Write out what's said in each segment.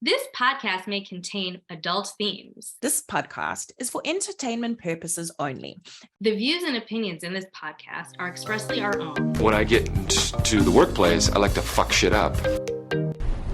This podcast may contain adult themes. This podcast is for entertainment purposes only. The views and opinions in this podcast are expressly our own. When I get to the workplace, I like to fuck shit up.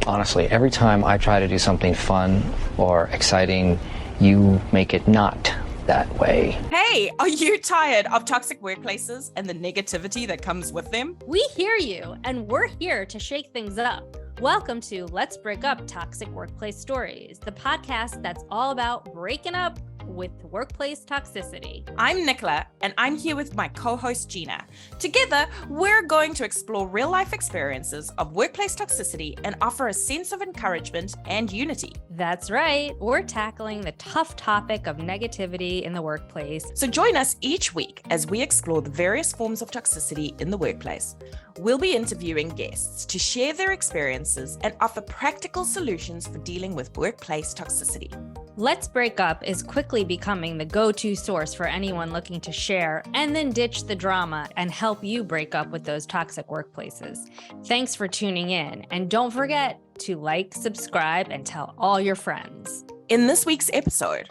Honestly, every time I try to do something fun or exciting, you make it not that way. Hey, are you tired of toxic workplaces and the negativity that comes with them? We hear you, and we're here to shake things up. Welcome to Let's Break Up Toxic Workplace Stories, the podcast that's all about breaking up with workplace toxicity. I'm Nicola, and I'm here with my co-host Gina. Together, we're going to explore real-life experiences of workplace toxicity and offer a sense of encouragement and unity. That's right. We're tackling the tough topic of negativity in the workplace. So join us each week as we explore the various forms of toxicity in the workplace. We'll be interviewing guests to share their experiences and offer practical solutions for dealing with workplace toxicity. Let's Break Up is quickly becoming the go-to source for anyone looking to share and then ditch the drama and help you break up with those toxic workplaces. Thanks for tuning in, and don't forget to like, subscribe, and tell all your friends. In this week's episode,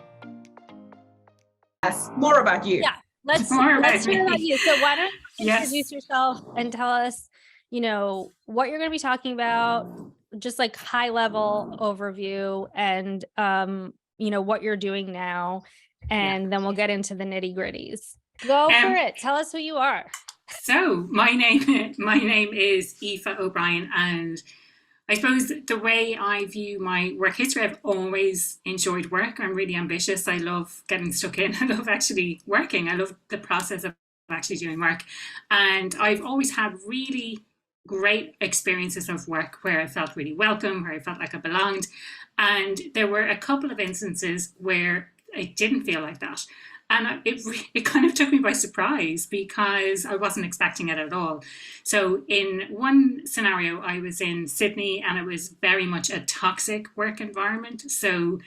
yes, more about you. Yeah, let's hear about you. So why don't you introduce yourself and tell us, what you're going to be talking about, just like high level overview, and what you're doing now, and then we'll get into the nitty gritties. Go for it. Tell us who you are. So my name is Aoife O'Brien, and I suppose the way I view my work history, I've always enjoyed work. I'm really ambitious. I love getting stuck in. I love actually working. I love the process of actually doing work. And I've always had really great experiences of work where I felt really welcome, where I felt like I belonged. And there were a couple of instances where I didn't feel like that. And it kind of took me by surprise because I wasn't expecting it at all. So in one scenario, I was in Sydney, and it was very much a toxic work environment. So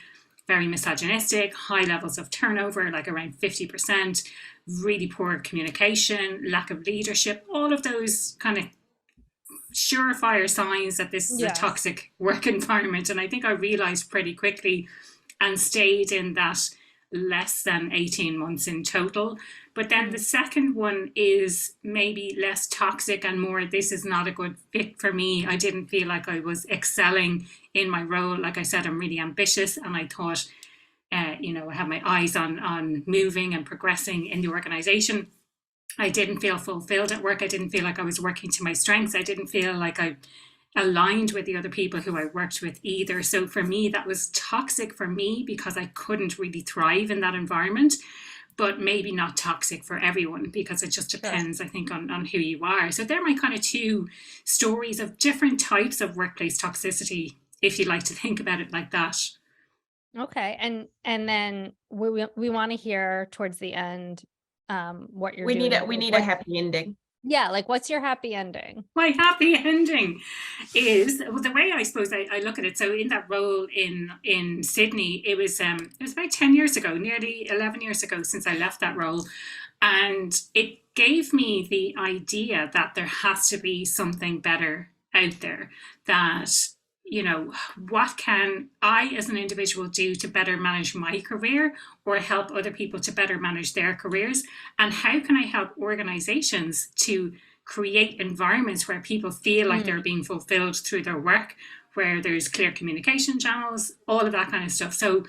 very misogynistic, high levels of turnover, like around 50%, really poor communication, lack of leadership, all of those kind of surefire signs that this is a toxic work environment. And I think I realized pretty quickly and stayed in that less than 18 months in total. But then the second one is maybe less toxic and more, this is not a good fit for me. I didn't feel like I was excelling in my role. Like I said, I'm really ambitious, and I thought, I have my eyes on moving and progressing in the organization. I didn't feel fulfilled at work. I didn't feel like I was working to my strengths. I didn't feel like I aligned with the other people who I worked with either. So for me, that was toxic for me because I couldn't really thrive in that environment, but maybe not toxic for everyone because it just depends, I think, on who you are. So they're my kind of two stories of different types of workplace toxicity, if you like to think about it like that. Okay. And then we want to hear towards the end what you're doing. We need a happy ending. Yeah, like what's your happy ending? My happy ending is the way I suppose I look at it. So in that role in Sydney, it was about 10 years ago, nearly 11 years ago since I left that role. And it gave me the idea that there has to be something better out there, that what can I as an individual do to better manage my career or help other people to better manage their careers? And how can I help organizations to create environments where people feel like they're being fulfilled through their work, where there's clear communication channels, all of that kind of stuff. So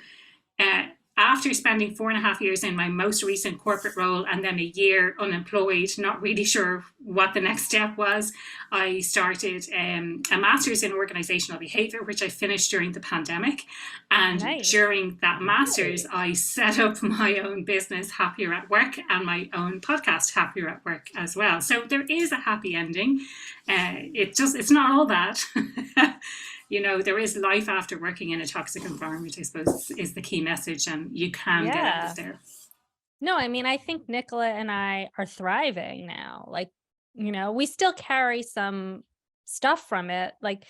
after spending 4.5 years in my most recent corporate role and then a year unemployed, not really sure what the next step was, I started a master's in organizational behavior, which I finished during the pandemic. And during that master's, I set up my own business, Happier at Work, and my own podcast, Happier at Work, as well. So there is a happy ending. It's not all bad. There is life after working in a toxic environment, I suppose, is the key message, and you can get out of there. No, I mean, I think Nicola and I are thriving now. Like, we still carry some stuff from it. Like,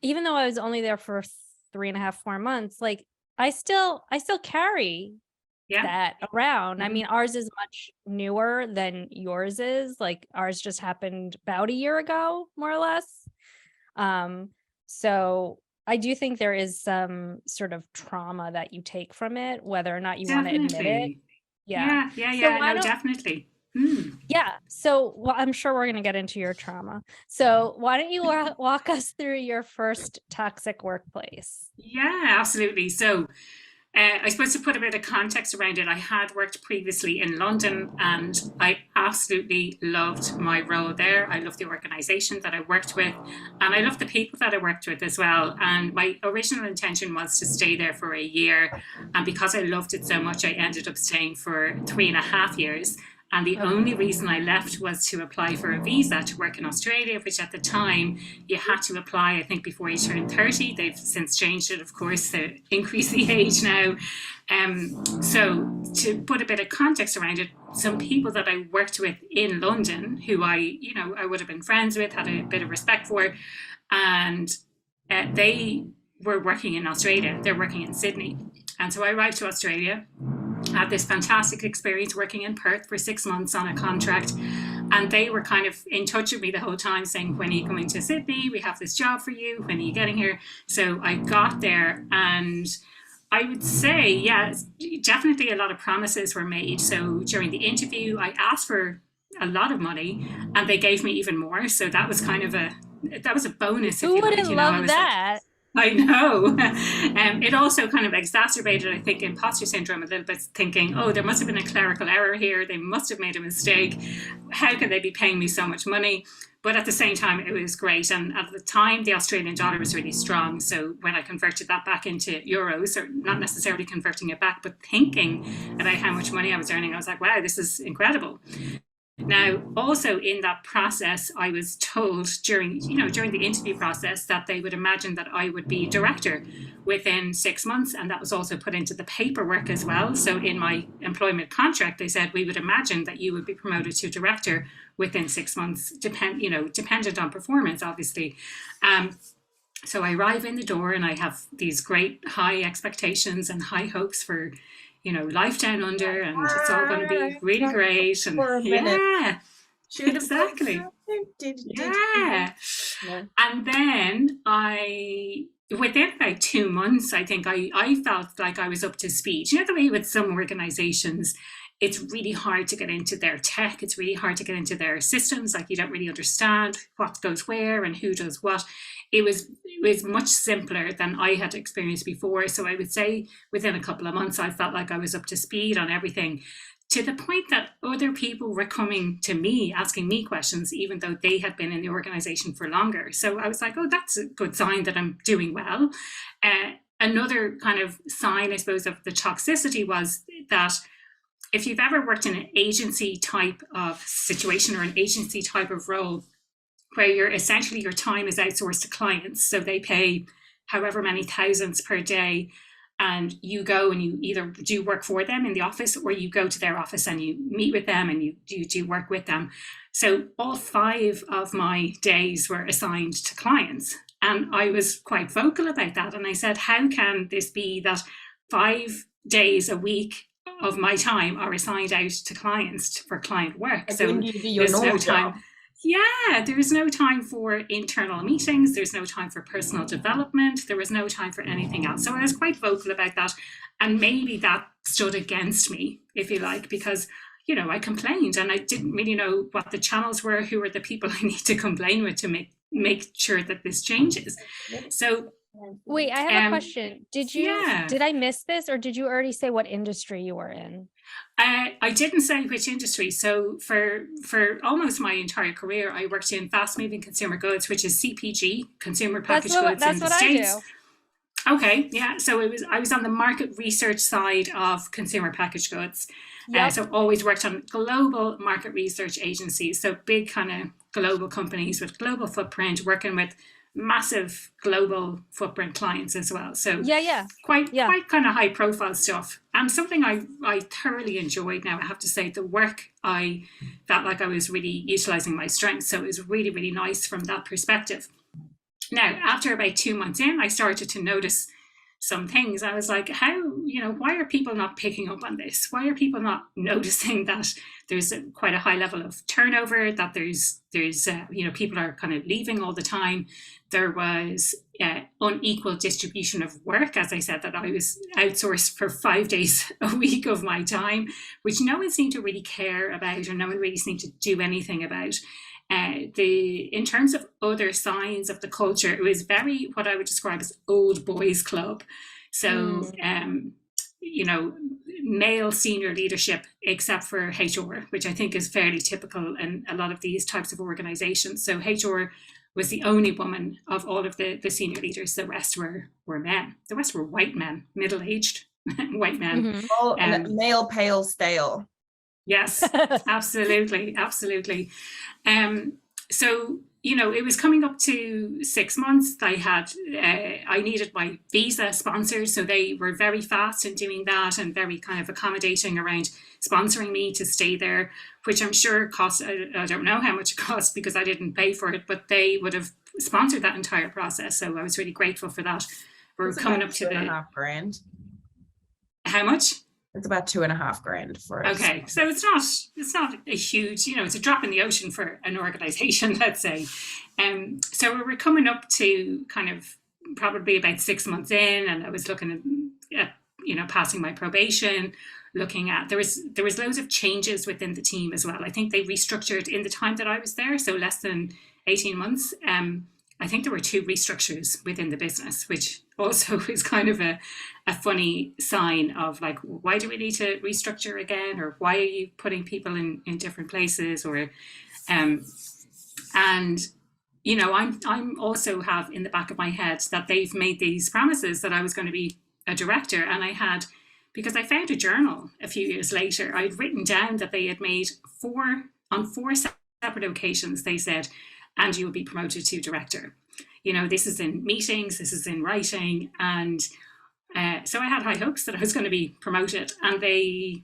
even though I was only there for 3.5, 4 months, like I still carry that around. I mean, ours is much newer than yours is. Like ours just happened about a year ago, more or less. So I do think there is some sort of trauma that you take from it, whether or not you want to admit it. Definitely. Yeah. Yeah. So why No, don't definitely. Yeah. So, well, I'm sure we're going to get into your trauma. So, why don't you walk us through your first toxic workplace? Yeah, absolutely. So, I suppose to put a bit of context around it, I had worked previously in London and I absolutely loved my role there. I loved the organisation that I worked with and I loved the people that I worked with as well. And my original intention was to stay there for a year. And because I loved it so much, I ended up staying for 3.5 years. And the only reason I left was to apply for a visa to work in Australia, which at the time you had to apply, I think, before you turned 30. They've since changed it, of course, to increase the age now. So to put a bit of context around it, some people that I worked with in London, who I would have been friends with, had a bit of respect for, and they were working in Australia. They're working in Sydney. And so I arrived to Australia, had this fantastic experience working in Perth for 6 months on a contract. And they were kind of in touch with me the whole time saying, when are you coming to Sydney? We have this job for you. When are you getting here? So I got there and I would say, yeah, definitely a lot of promises were made. So during the interview, I asked for a lot of money and they gave me even more. So that was kind of a bonus. Who wouldn't love that? I know. It also kind of exacerbated, I think, imposter syndrome a little bit, thinking, oh, there must have been a clerical error here. They must have made a mistake. How could they be paying me so much money? But at the same time, it was great. And at the time, the Australian dollar was really strong. So when I converted that back into euros, or not necessarily converting it back, but thinking about how much money I was earning, I was like, wow, this is incredible. Now, also in that process, I was told during the interview process that they would imagine that I would be director within 6 months. And that was also put into the paperwork as well. So in my employment contract, they said, we would imagine that you would be promoted to director within 6 months, dependent on performance, obviously. So I arrive in the door and I have these great high expectations and high hopes for life down under, and it's all going to be really great. And yeah, exactly. Yeah. And then within about 2 months, I think I felt like I was up to speed. The way with some organizations, it's really hard to get into their tech. It's really hard to get into their systems. Like you don't really understand what goes where and who does what. It was much simpler than I had experienced before. So I would say within a couple of months, I felt like I was up to speed on everything, to the point that other people were coming to me, asking me questions, even though they had been in the organization for longer. So I was like, oh, that's a good sign that I'm doing well. Another kind of sign, I suppose, of the toxicity was that if you've ever worked in an agency type of situation or an agency type of role, where your time is outsourced to clients. So they pay however many thousands per day, and you go and you either do work for them in the office or you go to their office and you meet with them and you do work with them. So all 5 of my days were assigned to clients. And I was quite vocal about that. And I said, how can this be that 5 days a week of my time are assigned out to clients for client work? So there's no time. Yeah, there was no time for internal meetings. There's no time for personal development. There was no time for anything else. So I was quite vocal about that. And maybe that stood against me, if you like, because, I complained and I didn't really know what the channels were, who were the people I need to complain with to make sure that this changes. So wait, I have a question. Did I miss this, or did you already say what industry you were in? I didn't say which industry. So for almost my entire career, I worked in fast moving consumer goods, which is CPG, consumer packaged goods in the States. Okay, yeah. So I was on the market research side of consumer packaged goods. Yep. So always worked on global market research agencies. So big kind of global companies with global footprint, working with massive global footprint clients as well. So quite kind of high profile stuff, and something I thoroughly enjoyed. Now I have to say, the work, I felt like I was really utilizing my strengths, so it was really, really nice from that perspective. Now, after about 2 months in, I started to notice some things. I was like, why are people not picking up on this? Why are people not noticing that there's quite a high level of turnover, that there's people are kind of leaving all the time. There was unequal distribution of work. As I said, that I was outsourced for 5 days a week of my time, which no one seemed to really care about, or no one really seemed to do anything about. In terms of other signs of the culture, it was very what I would describe as old boys club. So, male senior leadership, except for HR, which I think is fairly typical in a lot of these types of organizations. So HR was the only woman of all of the senior leaders. The rest were men. The rest were white men, middle-aged white men. Male, pale, stale. Yes, absolutely. So, it was coming up to 6 months. I needed my visa sponsored. So they were very fast in doing that and very kind of accommodating around sponsoring me to stay there, which I'm sure cost, I don't know how much it cost because I didn't pay for it, but they would have sponsored that entire process. So I was really grateful for that. We're coming up to the $2,500. How much? It's about $2,500 for it. Okay, so it's not a huge, it's a drop in the ocean for an organization, let's say. So we were coming up to kind of probably about 6 months in, and I was looking at passing my probation, looking at there was loads of changes within the team as well. I think they restructured in the time that I was there, so less than 18 months. I think there were 2 restructures within the business, which also is kind of a funny sign of like, why do we need to restructure again? Or why are you putting people in different places? Or, I'm also have in the back of my head that they've made these promises that I was going to be a director. And because I found a journal a few years later, I'd written down that they had made on four separate occasions, they said, and you will be promoted to director. This is in meetings, this is in writing. And so I had high hopes that I was going to be promoted. And they,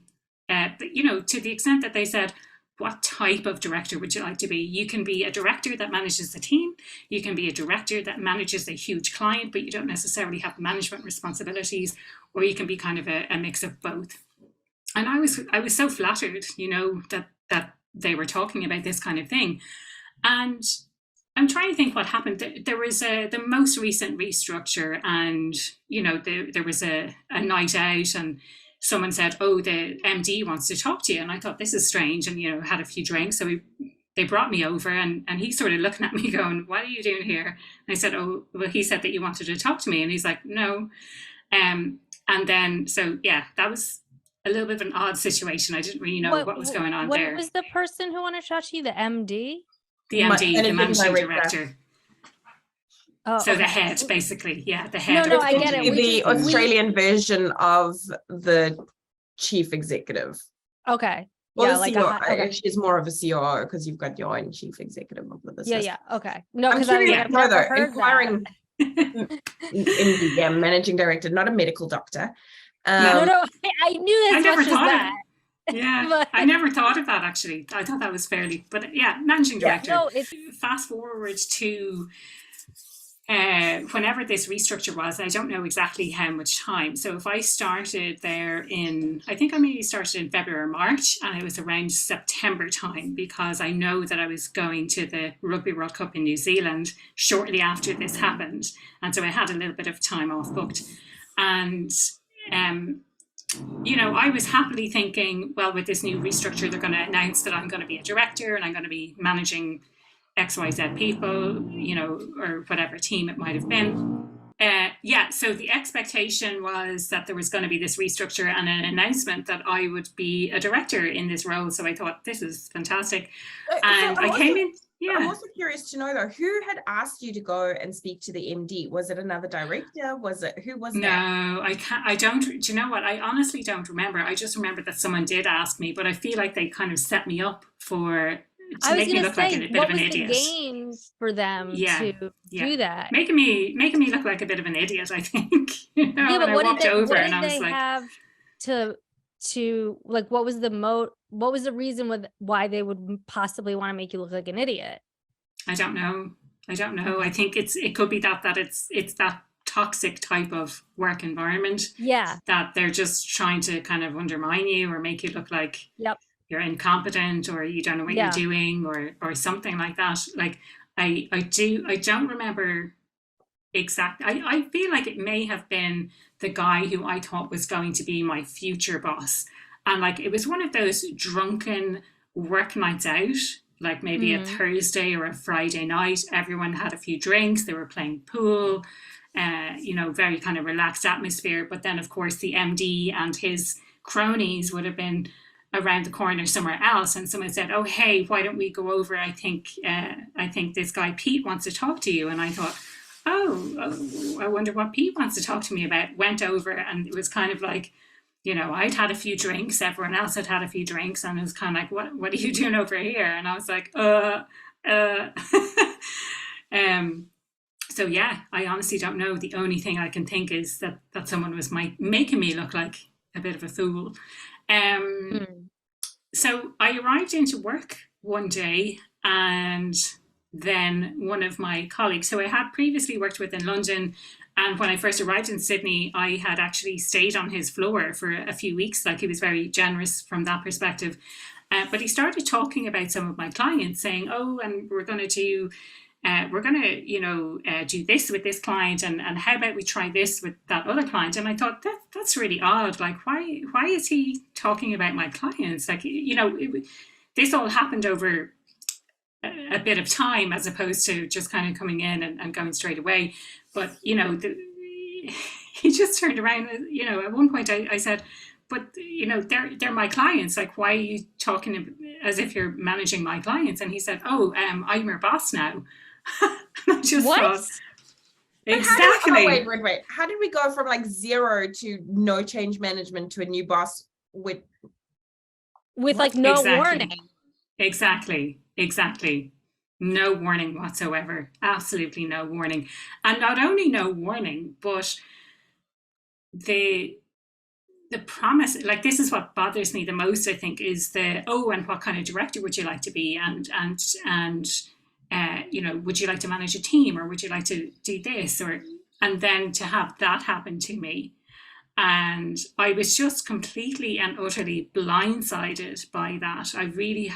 to the extent that they said, what type of director would you like to be? You can be a director that manages the team. You can be a director that manages a huge client, but you don't necessarily have management responsibilities, or you can be kind of a mix of both. And I was so flattered, that they were talking about this kind of thing. And I'm trying to think what happened. There was the most recent restructure, and there was a night out, and someone said, "Oh, the MD wants to talk to you." And I thought, this is strange, and had a few drinks. So they brought me over, and he sort of looking at me, going, "What are you doing here?" And I said, "Oh, well, he said that you wanted to talk to me." And he's like, "No." And then that was a little bit of an odd situation. I didn't really know what was going on there. What was the person who wanted to talk to you? The MD? The MD, the managing director. Oh, so okay. The head, basically. Yeah, the head. No, I get it. The Australian version of the chief executive. Okay. Well, the she's more of a COO because you've got your own chief executive of the business. Yeah. Okay. No, I'm because inquiring MD, managing director, not a medical doctor. No. I knew as much as that. Yeah, But I never thought of that actually. I thought that was fairly, but yeah, managing director. No, it's fast forward to whenever this restructure was. I don't know exactly how much time. So if I started there I think I maybe started in February or March, and it was around September time, because I know that I was going to the Rugby World Cup in New Zealand shortly after this happened, and so I had a little bit of time off booked, and I was happily thinking, well, with this new restructure, they're going to announce that I'm going to be a director and I'm going to be managing XYZ people, or whatever team it might have been. So the expectation was that there was going to be this restructure and an announcement that I would be a director in this role. So I thought, this is fantastic. And I came in. Yeah. I'm also curious to know though, who had asked you to go and speak to the MD? Was it another director? Who was that? No, I don't. Do you know what? I honestly don't remember. I just remember that someone did ask me, but I feel like they kind of set me up to make me look like a bit of an idiot. What was the gain for them to do that? Making me look like a bit of an idiot, I think. But what did they have to like? What was the reason why they would possibly want to make you look like an idiot? I don't know. I think it could be that it's that toxic type of work environment. Yeah. That they're just trying to kind of undermine you or make you look like you're incompetent or you don't know what you're doing or something like that. Like I don't remember exact. I feel like it may have been the guy who I thought was going to be my future boss. And like, it was one of those drunken work nights out, like maybe a Thursday or a Friday night. Everyone had a few drinks, they were playing pool, very kind of relaxed atmosphere. But then, of course, the MD and his cronies would have been around the corner somewhere else. And someone said, oh, hey, why don't we go over? I think this guy Pete wants to talk to you. And I thought, oh, I wonder what Pete wants to talk to me about. Went over, and it was kind of like, I'd had a few drinks, everyone else had had a few drinks, and it was kind of like, what are you doing over here? And I was like, So yeah, I honestly don't know. The only thing I can think is that someone was making me look like a bit of a fool. So I arrived into work one day, and then one of my colleagues, who I had previously worked with in London, and when I first arrived in Sydney, I had actually stayed on his floor for a few weeks. Like, he was very generous from that perspective. But he started talking about some of my clients, saying, oh, and we're going to do this with this client, and how about we try this with that other client? And I thought, that's really odd. Like, why is he talking about my clients? Like, this all happened over a bit of time, as opposed to just kind of coming in and going straight away. But, he just turned around, at one point I said, but, they're my clients. Like, why are you talking as if you're managing my clients? And he said, oh, I'm your boss now. And I just thought, exactly. Wait. How did we go from like 0 to no change management to a new boss with like no warning? Exactly. No warning whatsoever. Absolutely no warning. And not only no warning, but the promise, like, this is what bothers me the most, I think, is and what kind of director would you like to be? And would you like to manage a team, or would you like to do this? And then to have that happen to me. And I was just completely and utterly blindsided by that. I really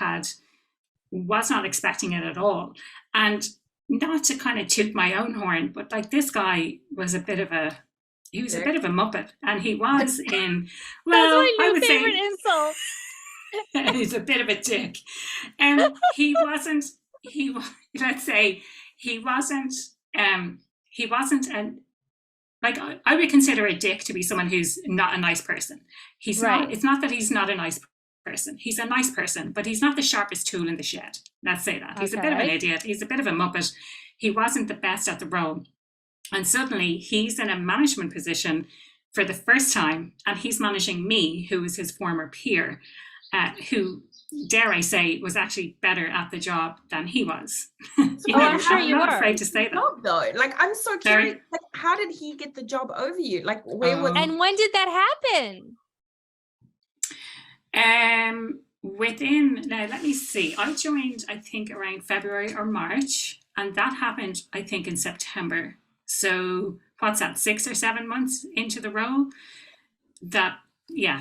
was not expecting it at all. And not to kind of toot my own horn, but like, this guy was a bit of a muppet, and he was in, well, that's my I would favorite say insult. He's a bit of a dick. He wasn't I would consider a dick to be someone who's not a nice person. He's not. It's not that he's not a nice person. He's a nice person, but he's not the sharpest tool in the shed. Let's say that. He's a bit of an idiot. He's a bit of a muppet. He wasn't the best at the role. And suddenly he's in a management position for the first time, and he's managing me, who is his former peer, who, dare I say, was actually better at the job than he was. I'm sure you not are afraid to say that. No, though. Like, I'm so curious. Like, how did he get the job over you? Like, where was? And when did that happen? Now let me see. I joined, I think, around February or March, and that happened, I think, in September. So what's that? 6 or 7 months into the role.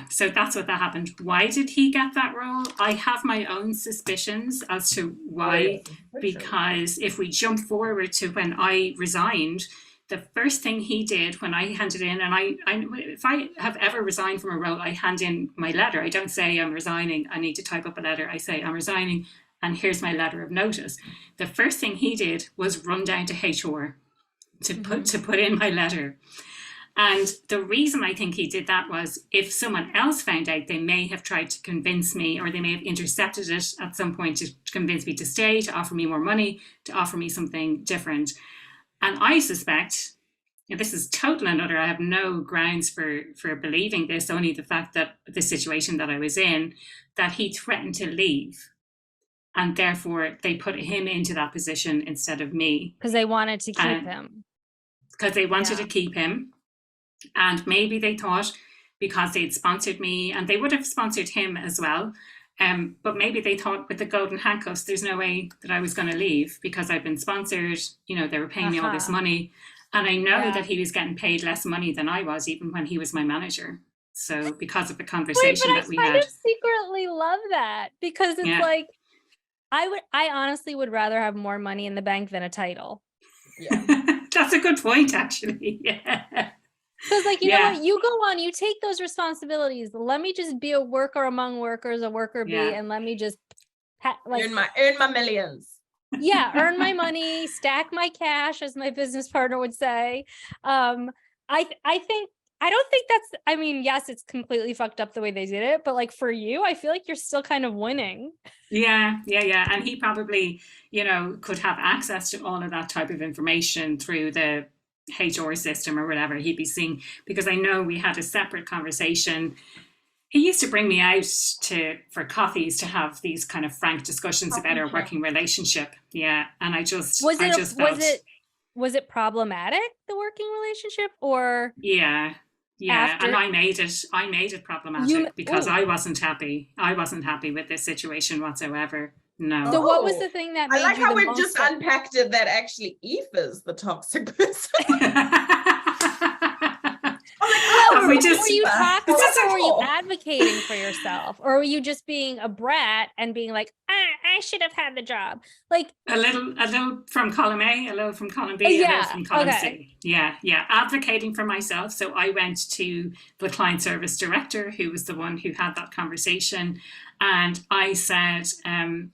So that's what that happened. Why did he get that role? I have my own suspicions as to why, because if we jump forward to when I resigned, the first thing he did when I handed in, and I if I have ever resigned from a role, I hand in my letter. I don't say I'm resigning, I need to type up a letter. I say I'm resigning, and here's my letter of notice. The first thing he did was run down to HR to put in my letter. And the reason I think he did that was, if someone else found out, they may have tried to convince me, or they may have intercepted it at some point to convince me to stay, to offer me more money, to offer me something different. And I suspect, and this is total and utter, I have no grounds for believing this, only the fact that the situation that I was in, that he threatened to leave. And therefore they put him into that position instead of me. Because they wanted to keep him. Because they wanted to keep him. And maybe they thought, because they'd sponsored me, and they would have sponsored him as well, but maybe they thought, with the golden handcuffs, there's no way that I was going to leave, because I've been sponsored, they were paying me all this money. And I know that he was getting paid less money than I was, even when he was my manager. So because of the conversation that we had. I kind of secretly love that, because it's like, I honestly would rather have more money in the bank than a title. Yeah. That's a good point, actually. Yeah. Because like, you know what, you go on, you take those responsibilities. Let me just be a worker among workers, a worker bee, and let me just earn my millions. Yeah, earn my money, stack my cash, as my business partner would say. I don't think that's, I mean, yes, it's completely fucked up the way they did it, but like for you, I feel like you're still kind of winning. Yeah. And he probably, you know, could have access to all of that type of information through the HR system or whatever he'd be seeing, because I know we had a separate conversation. He used to bring me out for coffees to have these kind of frank discussions about our working relationship. Yeah. And I just felt, was it problematic, the working relationship, or? Yeah. And I made it problematic because I wasn't happy. I wasn't happy with this situation whatsoever. No. So what was the thing that made I like you how we've just unpacked it, that actually Aoife's the toxic person. Were you toxic, or were you advocating for yourself, or were you just being a brat and being like, I should have had the job? Like a little from column A, a little from column B, a little from column C. Yeah. Advocating for myself. So I went to the client service director, who was the one who had that conversation, and I said, I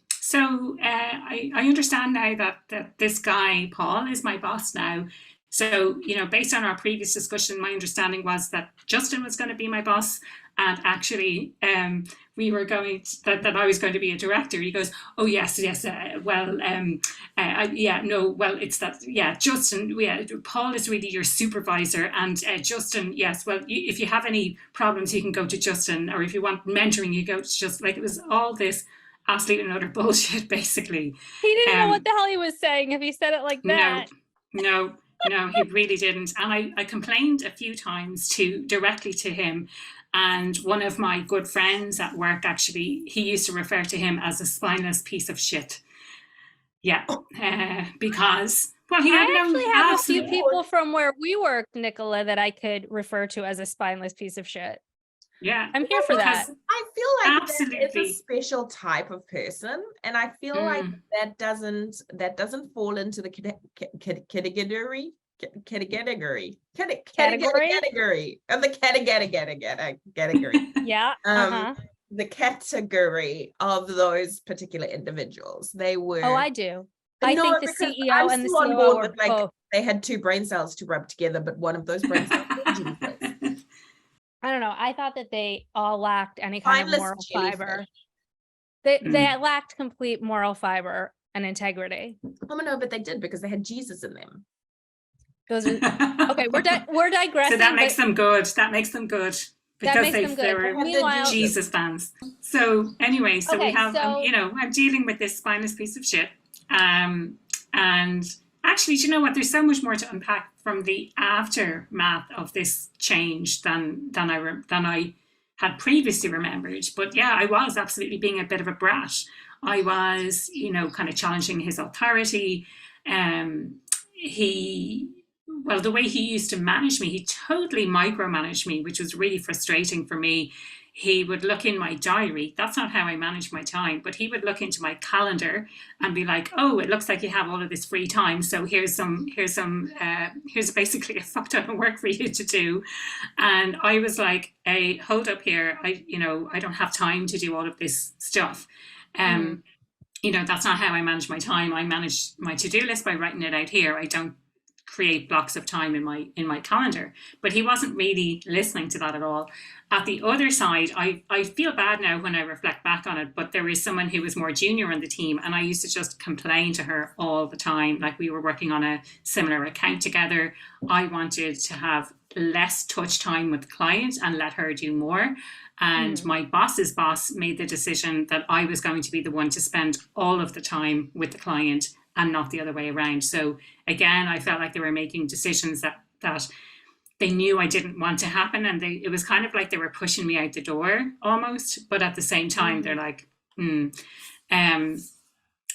understand now that this guy Paul is my boss now. So, you know, based on our previous discussion, my understanding was that Justin was going to be my boss, and actually we were going to, that I was going to be a director. He goes, oh, yes. It's that, Justin, Paul is really your supervisor, and Justin, yes, well, if you have any problems, you can go to Justin, or if you want mentoring, you go to just, like, it was all this absolute and utter bullshit, basically. He didn't know what the hell he was saying if he said it like that. No, he really didn't. And I complained a few times directly to him. And one of my good friends at work, actually, he used to refer to him as a spineless piece of shit. Yeah, because, well, he had actually have a few people from where we worked, Nicola, that I could refer to as a spineless piece of shit. Yeah, I'm here for that. I feel like absolutely, that is a special type of person, and I feel like that doesn't fall into the category of the category. Yeah. The category of those particular individuals. They were. Oh, I do. I think the CEO and the COO were both. They had two brain cells to rub together, but one of those brain cells was Jesus. I don't know. I thought that they all lacked any kind of moral fiber. They lacked complete moral fiber and integrity. Oh no, but they did, because they had Jesus in them. Those are okay. We're digressing. So that makes them good. That makes them good, because they were Jesus fans. So anyway, so we have, I'm dealing with this spineless piece of shit, and actually, do you know what? There's so much more to unpack from the aftermath of this change than I had previously remembered. But yeah, I was absolutely being a bit of a brat. I was, kind of challenging his authority. The way he used to manage me, he totally micromanaged me, which was really frustrating for me. He would look in my diary. That's not how I manage my time, but he would look into my calendar and be like, "Oh, it looks like you have all of this free time. So here's basically a fuck ton of work for you to do." And I was like, "Hey, hold up here. I don't have time to do all of this stuff." That's not how I manage my time. I manage my to-do list by writing it out here. I don't create blocks of time in my calendar. But he wasn't really listening to that at all. At the other side, I feel bad now when I reflect back on it, but there was someone who was more junior on the team, and I used to just complain to her all the time. Like, we were working on a similar account together. I wanted to have less touch time with the client and let her do more. And my boss's boss made the decision that I was going to be the one to spend all of the time with the client and not the other way around. So again, I felt like they were making decisions that they knew I didn't want to happen. And it was kind of like they were pushing me out the door almost. But at the same time, they're like,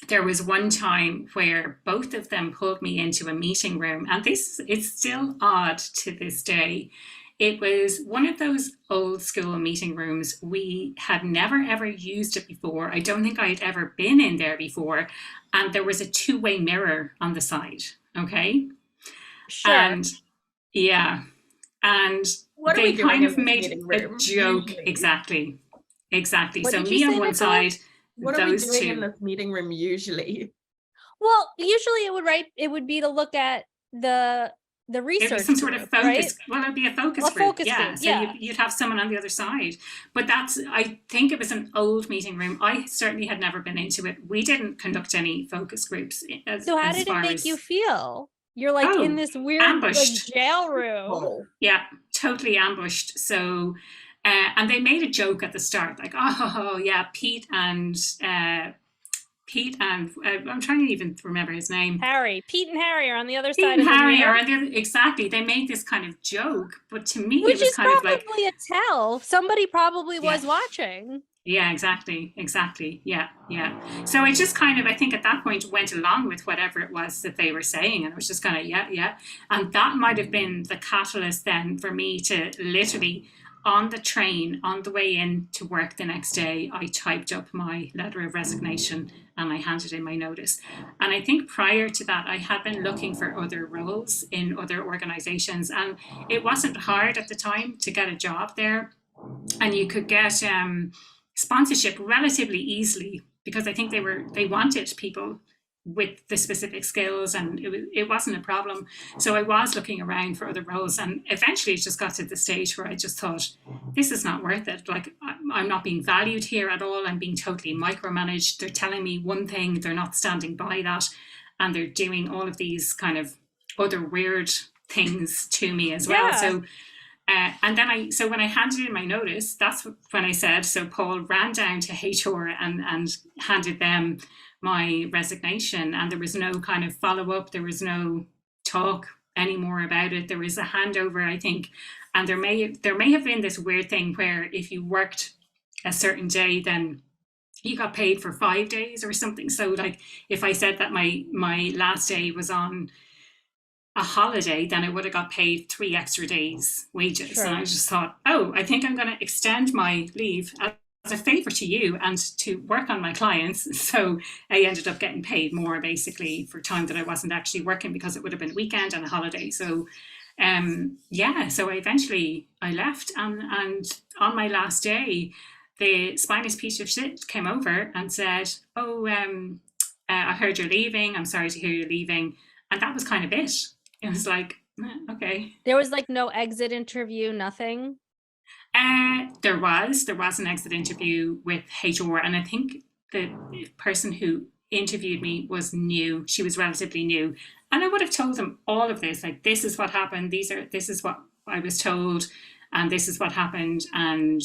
there was one time where both of them pulled me into a meeting room, and this is still odd to this day. It was one of those old school meeting rooms. We had never ever used it before. I don't think I'd ever been in there before. And there was a two-way mirror on the side. Okay. Sure. And yeah. And What are they we doing kind in of this made meeting a room, joke. usually? Exactly. What So did you me on say, one Nicola? side, What are we those doing in two. this meeting room usually? Well, usually it would be to look at the It'd research be some sort of group, focus. right? Well, it'd be a focus A group. focus Yeah. group, So yeah. you'd have someone on the other side. But I think it was an old meeting room. I certainly had never been into it. We didn't conduct any focus groups. So how did it make you feel? You're like in this weird ambushed. like jail room. Oh, Yeah, totally ambushed. So, and they made a joke at the start, like, oh yeah, Pete and I'm trying to even remember his name. Pete and Harry are on the other Pete side and of the Harry mirror. are on the other, exactly. They made this kind of joke, but to me, Which it was is kind of like, probably a tell. Somebody probably was Yeah. watching. yeah, exactly. Yeah. So I just kind of, I think at that point went along with whatever it was that they were saying, and I was just kind of, yeah. And that might have been the catalyst then for me to literally, on the train, on the way in to work the next day, I typed up my letter of resignation and I handed in my notice. And I think prior to that, I had been looking for other roles in other organizations, and it wasn't hard at the time to get a job there. And you could get sponsorship relatively easily, because I think they wanted people with the specific skills, and it wasn't a problem. So I was looking around for other roles, and eventually it just got to the stage where I just thought, this is not worth it. Like, I'm not being valued here at all. I'm being totally micromanaged. They're telling me one thing, they're not standing by that, and they're doing all of these kind of other weird things to me as well. Yeah. So and then so when I handed in my notice, that's when I said, so Paul ran down to HR and handed them my resignation, and there was no kind of follow-up. There was no talk anymore about it. There was a handover, I think, and there may have been this weird thing where if you worked a certain day, then you got paid for 5 days or something. So like if I said that my last day was on a holiday, then I would have got paid 3 extra days wages. Sure. And I just thought, I think I'm going to extend my leave as a favor to you and to work on my clients. So I ended up getting paid more basically for time that I wasn't actually working, because it would have been a weekend and a holiday. So so I left, and on my last day, the spineless piece of shit came over and said, I heard you're leaving. I'm sorry to hear you're leaving. And that was kind of it. It was like, okay. There was like no exit interview, nothing. There was an exit interview with HR, and I think the person who interviewed me was new. She was relatively new, and I would have told them all of this. Like, this is what happened. This is what I was told, and this is what happened, and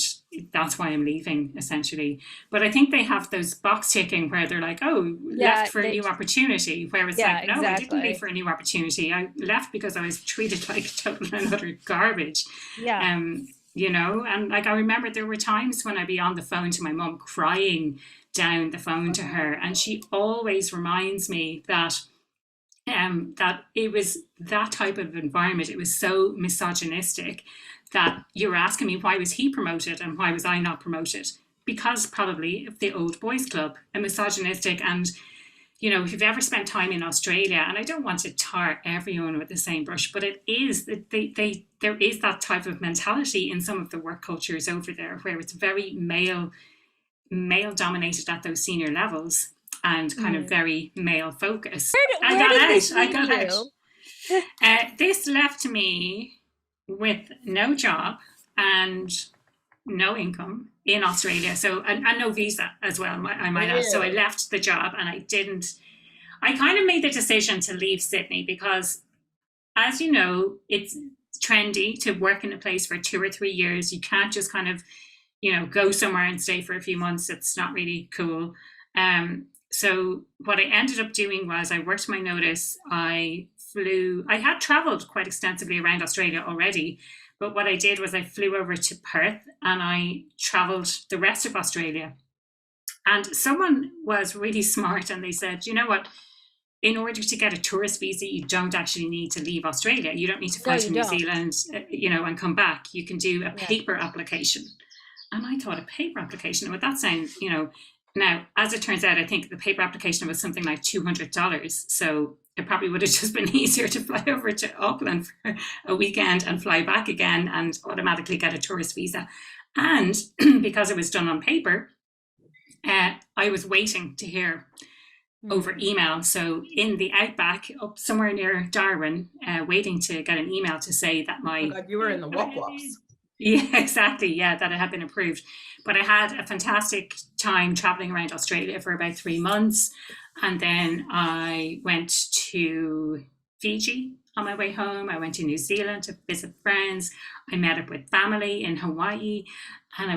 that's why I'm leaving, essentially. But I think they have those box ticking where they're like, left for a new opportunity, where it's like, no, exactly. I didn't leave for a new opportunity. I left because I was treated like total and utter garbage. Yeah. And like, I remember there were times when I'd be on the phone to my mum, crying down the phone to her, and she always reminds me that that it was that type of environment. It was so misogynistic that you were asking me, why was he promoted and why was I not promoted? Because probably of the old boys club, and misogynistic. And if you've ever spent time in Australia, and I don't want to tar everyone with the same brush, but it is that there is that type of mentality in some of the work cultures over there, where it's very male dominated at those senior levels, and kind of very male focused. I got out. This left me with no job and no income in Australia, so and no visa as well, I might add. So I left the job, and I kind of made the decision to leave Sydney, because, as you know, it's trendy to work in a place for 2 or 3 years. You can't just kind of go somewhere and stay for a few months. It's not really cool. So what I ended up doing was I worked my notice. I had traveled quite extensively around Australia already, but what I did was I flew over to Perth, and I traveled the rest of Australia. And someone was really smart and they said, you know what? In order to get a tourist visa, you don't actually need to leave Australia. You don't need to fly to New Zealand, and come back. You can do a paper application. And I thought, a paper application, would that sound, now, as it turns out, I think the paper application was something like $200. So it probably would have just been easier to fly over to Auckland for a weekend and fly back again and automatically get a tourist visa. And because it was done on paper, I was waiting to hear over email. So in the outback, up somewhere near Darwin, waiting to get an email to say that Oh God, you were in the wop-wops. Yeah, exactly. Yeah, that it had been approved. But I had a fantastic time traveling around Australia for about 3 months. And then I went to Fiji on my way home. I went to New Zealand to visit friends. I met up with family in Hawaii. And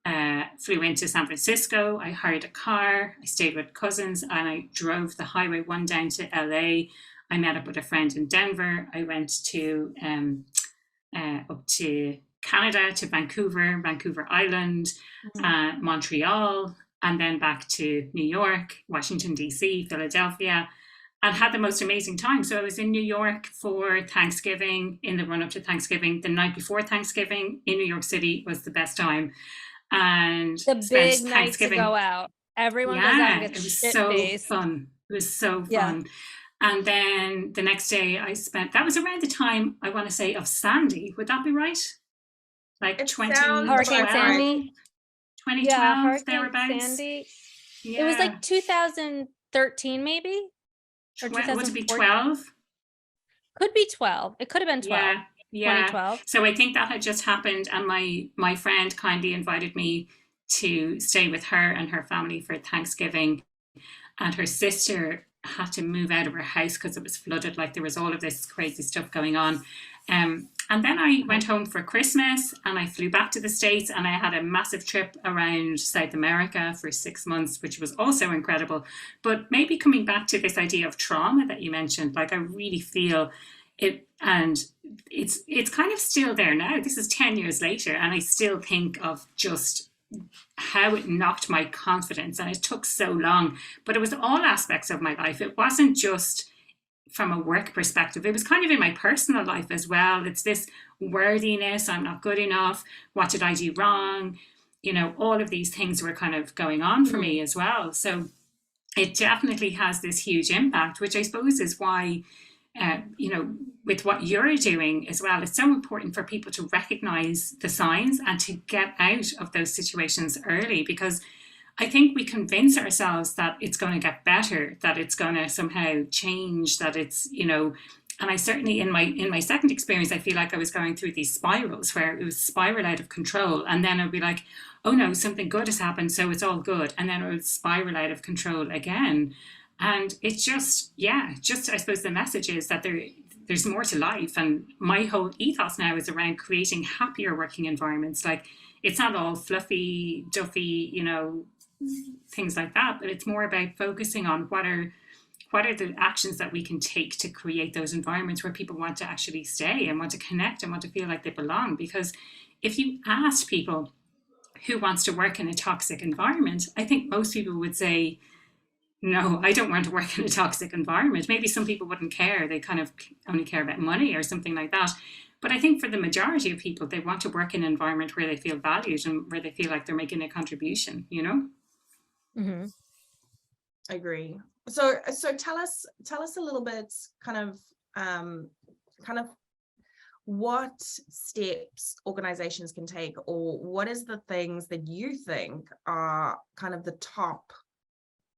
I flew into San Francisco. I hired a car. I stayed with cousins and I drove the Highway 1 down to LA. I met up with a friend in Denver. I went to up to Canada, to Vancouver Island, Montreal, and then back to New York, Washington, DC, Philadelphia, and had the most amazing time. So I was in New York for Thanksgiving, in the run up to Thanksgiving. The night before Thanksgiving in New York City was the best time. And the big night to go out. Everyone goes out and gets it was shit so faced. fun. It was so fun. And then the next day that was around the time, I want to say, of Sandy. Would that be right? Like 2012? Hurricane Sandy? 2012, yeah, Hurricane thereabouts. Sandy. Yeah. It was like 2013 maybe? Or would it be 12? Could be 12. It could have been 12. Yeah. 2012. So I think that had just happened, and my friend kindly invited me to stay with her and her family for Thanksgiving, and her sister had to move out of her house because it was flooded. Like, there was all of this crazy stuff going on. And then I went home for Christmas and I flew back to the States, and I had a massive trip around South America for 6 months, which was also incredible. But maybe coming back to this idea of trauma that you mentioned, like, I really feel it, and it's kind of still there now. This is 10 years later, and I still think of just how it knocked my confidence, and it took so long, but it was all aspects of my life. It wasn't just from a work perspective, it was kind of in my personal life as well. It's this worthiness, I'm not good enough, what did I do wrong, all of these things were kind of going on for me as well. So it definitely has this huge impact, which I suppose is why with what you're doing as well, it's so important for people to recognize the signs and to get out of those situations early, because I think we convince ourselves that it's going to get better, that it's going to somehow change, that it's, and I certainly in my second experience, I feel like I was going through these spirals where it was spiral out of control. And then I'd be like, oh no, something good has happened, so it's all good. And then it would spiral out of control again. And it's just, I suppose the message is that there's more to life. And my whole ethos now is around creating happier working environments. Like, it's not all fluffy, duffy, things like that, but it's more about focusing on what are the actions that we can take to create those environments where people want to actually stay and want to connect and want to feel like they belong. Because if you ask people who wants to work in a toxic environment, I think most people would say, no, I don't want to work in a toxic environment. Maybe some people wouldn't care. They kind of only care about money or something like that. But I think for the majority of people, they want to work in an environment where they feel valued and where they feel like they're making a contribution, Mm-hmm. I agree. So tell us a little bit kind of what steps organizations can take, or what is the things that you think are kind of the top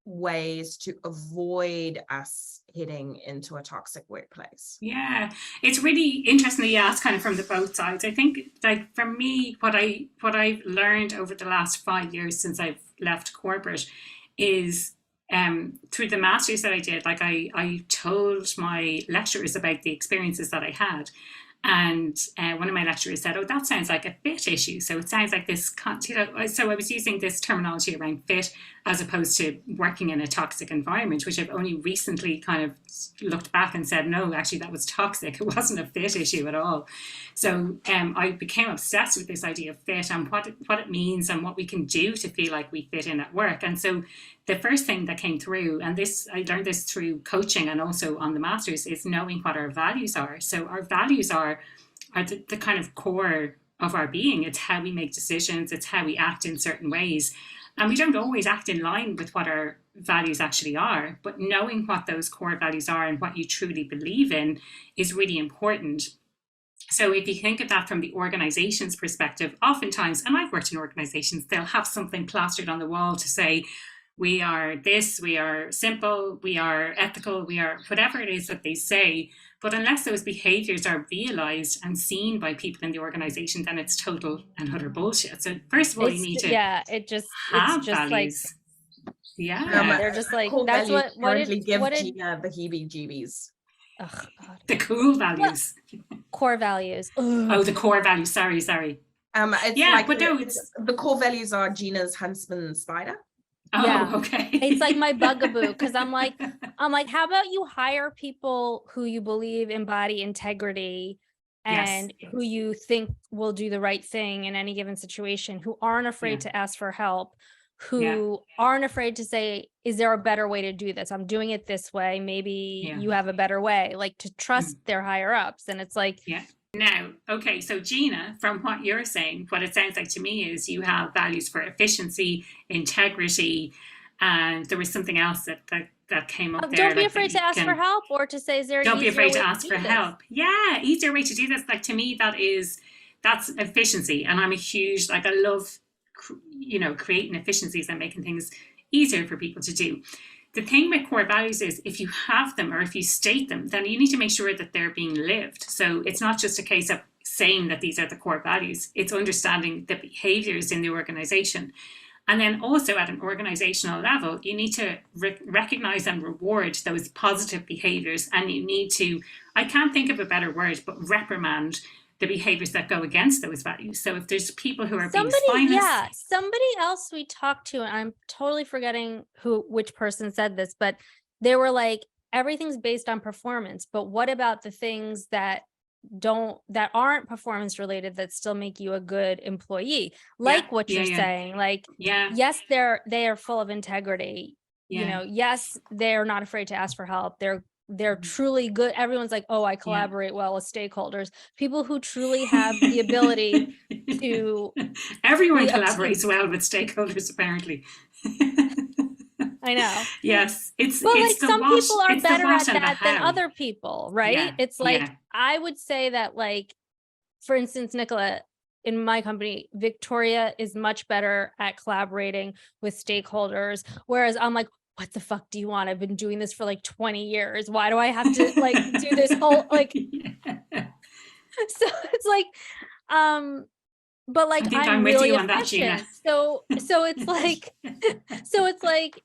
ways to avoid us heading into a toxic workplace? Yeah, it's really interesting that you ask kind of from the both sides. I think, like, for me, what I've learned over the last 5 years since I've left corporate is through the masters that I did, like, I told my lecturers about the experiences that I had. And one of my lecturers said, oh, that sounds like a fit issue. So it sounds like this, so I was using this terminology around fit. as opposed to working in a toxic environment, which I've only recently kind of looked back and said, no, actually that was toxic. It wasn't a fit issue at all. So I became obsessed with this idea of fit and what it means and what we can do to feel like we fit in at work. And so the first thing that came through, and this I learned this through coaching and also on the masters, is knowing what our values are. So our values are the kind of core of our being. It's how we make decisions. It's how we act in certain ways. And we don't always act in line with what our values actually are, but knowing what those core values are and what you truly believe in is really important. So if you think of that from the organization's perspective, oftentimes, and I've worked in organizations, they'll have something plastered on the wall to say, we are this, we are simple, we are ethical, we are whatever it is that they say. But unless those behaviors are realized and seen by people in the organization, then it's total and utter bullshit. So first of all, you need to have values. They're just like, Core that's values what currently did give what did Gina the heebie-jeebies. oh God. The cool values. Core values. Oh, the core values. Sorry. It's Yeah, like but no, the core values are Gina's huntsman spider. Oh, Yeah. okay. It's like my bugaboo, because I'm like, how about you hire people who you believe embody integrity and who you think will do the right thing in any given situation, who aren't afraid to ask for help, who aren't afraid to say, is there a better way to do this? I'm doing it this way. Maybe you have a better way, like to trust their higher ups. And it's like, Now, okay, so Gina, from what you're saying, what it sounds like to me is you have values for efficiency, integrity, and there was something else that came up there. Don't be afraid to ask for help, or to say, is there an don't be easier afraid way to ask for help. Yeah, easier way to do this. Like, to me, that's efficiency. And I'm a huge, like, I love, creating efficiencies and making things easier for people to do. The thing with core values is if you have them or if you state them, then you need to make sure that they're being lived. So it's not just a case of saying that these are the core values. It's understanding the behaviors in the organization. And then also at an organizational level, you need to recognize and reward those positive behaviors. And you need to, I can't think of a better word, but reprimand the behaviors that go against those values. So if there's people who are being spineless. Somebody else we talked to, and I'm totally forgetting which person said this, but they were like, everything's based on performance, but what about the things that aren't performance related that still make you a good employee? Like what you're saying, like, yes, they are full of integrity. Yes, they're not afraid to ask for help. They're truly good. Everyone's like, oh, I collaborate well with stakeholders. People who truly have the ability to. Everyone collaborates well with stakeholders, apparently. I know. Yes, it's like the some what, people are better at that than how. other people, right? It's like I would say that, like, for instance, Nicola, in my company, Victoria is much better at collaborating with stakeholders, whereas I'm like, what the fuck do you want? I've been doing this for like 20 years. Why do I have to like do this whole like So it's like but like I'm really efficient. So it's like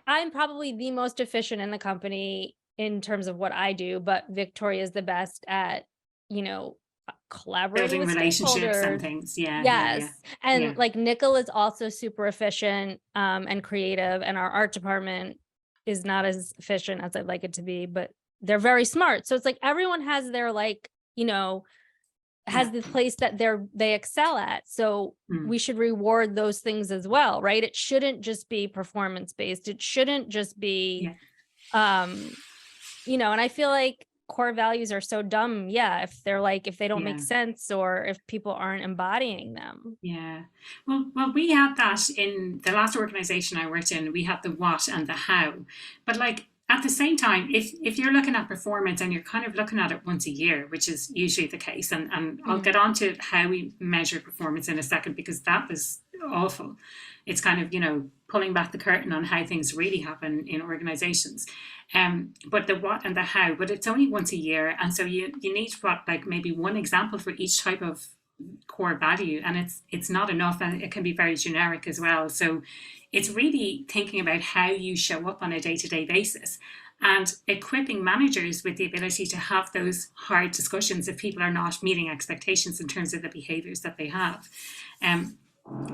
I'm probably the most efficient in the company in terms of what I do, but Victoria is the best at, collaborating with relationships and things. And like Nicola is also super efficient and creative, and our art department is not as efficient as I'd like it to be, but they're very smart. So it's like everyone has their has the place that they excel at. So we should reward those things as well, right? It shouldn't just be performance based. It shouldn't just be and I feel like core values are so dumb if they don't make sense, or if people aren't embodying them. Well, we had that in the last organization I worked in. We had the what and the how, but like at the same time, if you're looking at performance and you're kind of looking at it once a year, which is usually the case, and I'll get on to how we measure performance in a second, because that was awful. It's kind of, pulling back the curtain on how things really happen in organizations. But the what and the how, but it's only once a year. And so you need maybe one example for each type of core value, and it's not enough, and it can be very generic as well. So it's really thinking about how you show up on a day-to-day basis and equipping managers with the ability to have those hard discussions if people are not meeting expectations in terms of the behaviors that they have.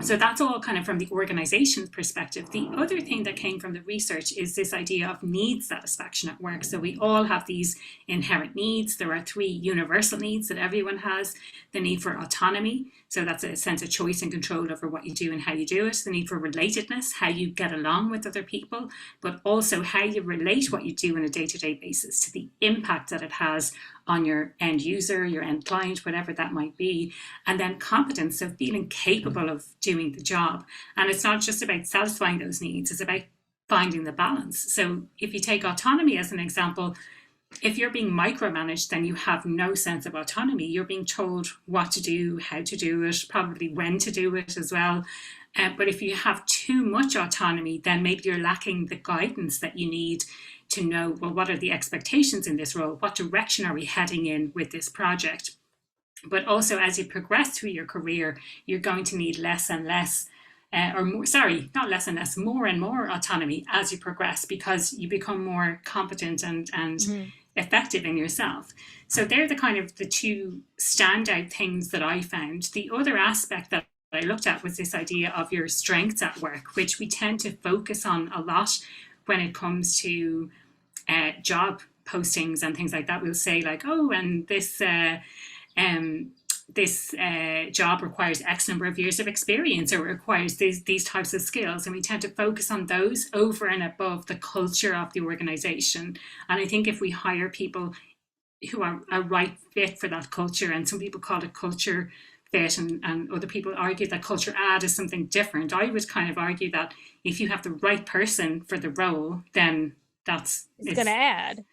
So that's all kind of from the organization perspective. The other thing that came from the research is this idea of need satisfaction at work. So we all have these inherent needs. There are 3 universal needs that everyone has. The need for autonomy. So that's a sense of choice and control over what you do and how you do it. The need for relatedness, how you get along with other people, but also how you relate what you do on a day-to-day basis to the impact that it has on your end user, your end client, whatever that might be. And then competence, so feeling capable of doing the job. And it's not just about satisfying those needs, it's about finding the balance. So if you take autonomy as an example, if you're being micromanaged, then you have no sense of autonomy. You're being told what to do, how to do it, probably when to do it as well. But if you have too much autonomy, then maybe you're lacking the guidance that you need to know, well, what are the expectations in this role? What direction are we heading in with this project? But also, as you progress through your career, you're going to need less and less, more and more autonomy as you progress, because you become more competent and effective in yourself. So they're the kind of the 2 standout things that I found. The other aspect that I looked at was this idea of your strengths at work, which we tend to focus on a lot when it comes to job postings and things like that. We'll say like, oh, and this job requires X number of years of experience, or requires these types of skills. And we tend to focus on those over and above the culture of the organization. And I think if we hire people who are a right fit for that culture, and some people call it culture fit, and other people argue that culture add is something different. I would kind of argue that if you have the right person for the role, then it's going to add.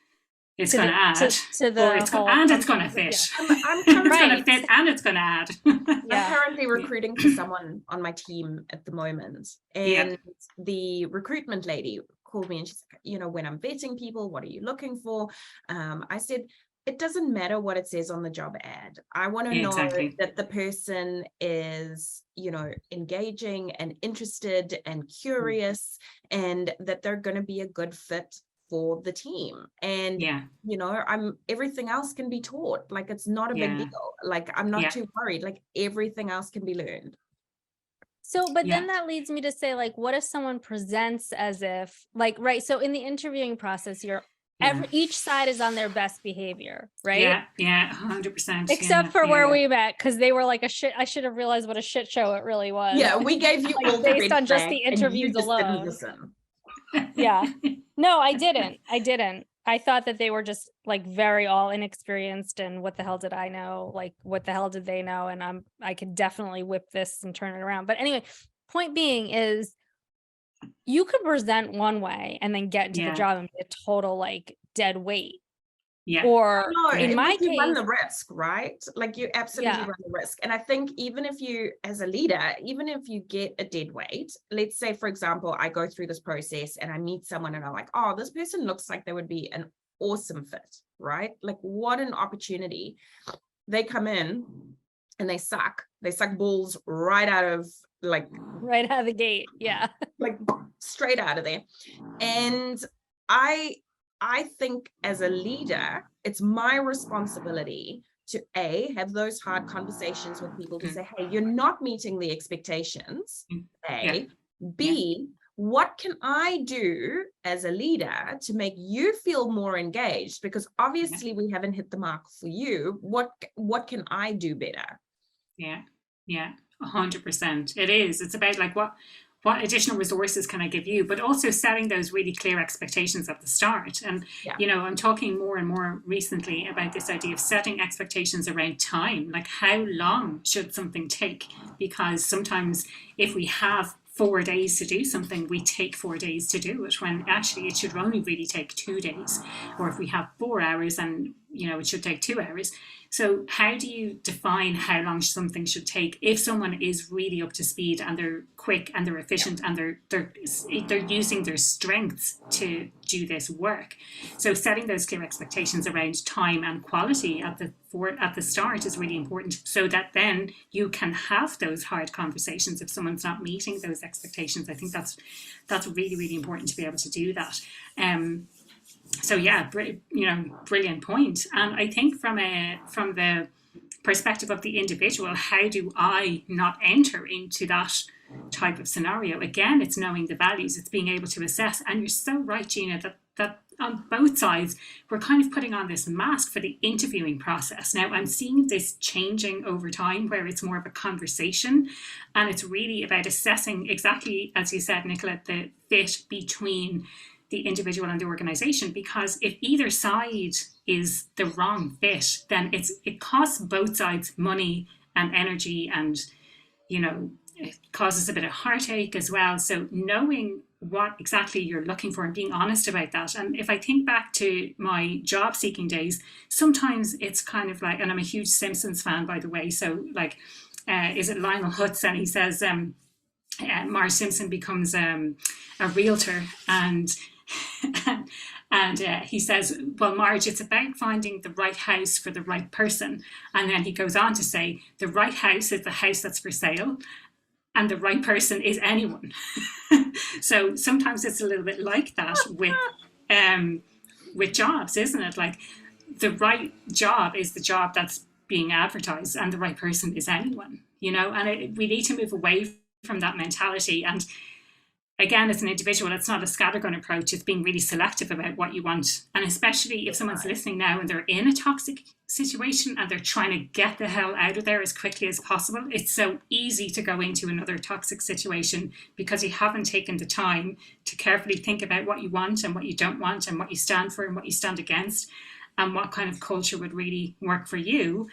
It's going to add to the it's going to fit. Yeah. I'm it's going to fit and it's going to add. I'm currently recruiting for someone on my team at the moment, and the recruitment lady called me and she's like, you know, when I'm vetting people, what are you looking for? I said, it doesn't matter what it says on the job ad. I want to know that the person is, you know, engaging and interested and curious, and that they're going to be a good fit for the team. And you know, everything else can be taught. Like, it's not a big deal. Like, I'm not too worried. Like, everything else can be learned. So, but then that leads me to say, like, what if someone presents as if, like, right, so in the interviewing process, each side is on their best behavior, right? Yeah, 100%. Except for where we met, because they were like I should have realized what a shit show it really was. Yeah, we gave you like, based on just the interviews alone. Yeah. No, I didn't. I thought that they were just like very all inexperienced, and what the hell did I know? Like, what the hell did they know? And I could definitely whip this and turn it around. But anyway, point being is, you could present one way and then get into the job and be a total like dead weight. Yeah. Or in my case, you run the risk, right? Like, you absolutely run the risk. And I think even if you, as a leader, even if you get a dead weight, let's say, for example, I go through this process and I meet someone and I'm like, oh, this person looks like they would be an awesome fit, right? Like, what an opportunity. They come in and they suck balls right out of the gate. Yeah. Like, straight out of there. And I think as a leader, it's my responsibility to have those hard conversations with people to say, hey, you're not meeting the expectations. B, what can I do as a leader to make you feel more engaged? Because obviously we haven't hit the mark for you. What can I do better? Yeah, 100%. It is. It's about like what additional resources can I give you, but also setting those really clear expectations at the start. And, you know, I'm talking more and more recently about this idea of setting expectations around time. Like, how long should something take? Because sometimes if we have 4 days to do something, we take 4 days to do it, when actually it should only really take 2 days. Or if we have 4 hours, and, you know, it should take 2 hours. So how do you define how long something should take if someone is really up to speed and they're quick and they're efficient and they're using their strengths to do this work? So setting those clear expectations around time and quality at the start is really important, so that then you can have those hard conversations if someone's not meeting those expectations. I think that's really, really important to be able to do that. So yeah, you know, brilliant point. And I think from the perspective of the individual, how do I not enter into that type of scenario? Again, it's knowing the values, it's being able to assess. And you're so right, Gina, that on both sides, we're kind of putting on this mask for the interviewing process. Now, I'm seeing this changing over time where it's more of a conversation, and it's really about assessing exactly, as you said, Nicola, the fit between the individual and the organization, because if either side is the wrong fit, then it costs both sides money and energy, and it causes a bit of heartache as well. So knowing what exactly you're looking for and being honest about that. And if I think back to my job seeking days, sometimes it's kind of like, and I'm a huge Simpsons fan, by the way, so like is it Lionel Hutz, and he says Marge Simpson becomes a realtor, and he says, well, Marge, it's about finding the right house for the right person. And then he goes on to say, the right house is the house that's for sale, and the right person is anyone. So sometimes it's a little bit like that with jobs, isn't it? Like the right job is the job that's being advertised, and the right person is anyone, and we need to move away from that mentality. And again, as an individual, it's not a scattergun approach. It's being really selective about what you want. And especially if someone's listening now and they're in a toxic situation and they're trying to get the hell out of there as quickly as possible, it's so easy to go into another toxic situation because you haven't taken the time to carefully think about what you want and what you don't want, and what you stand for and what you stand against, and what kind of culture would really work for you.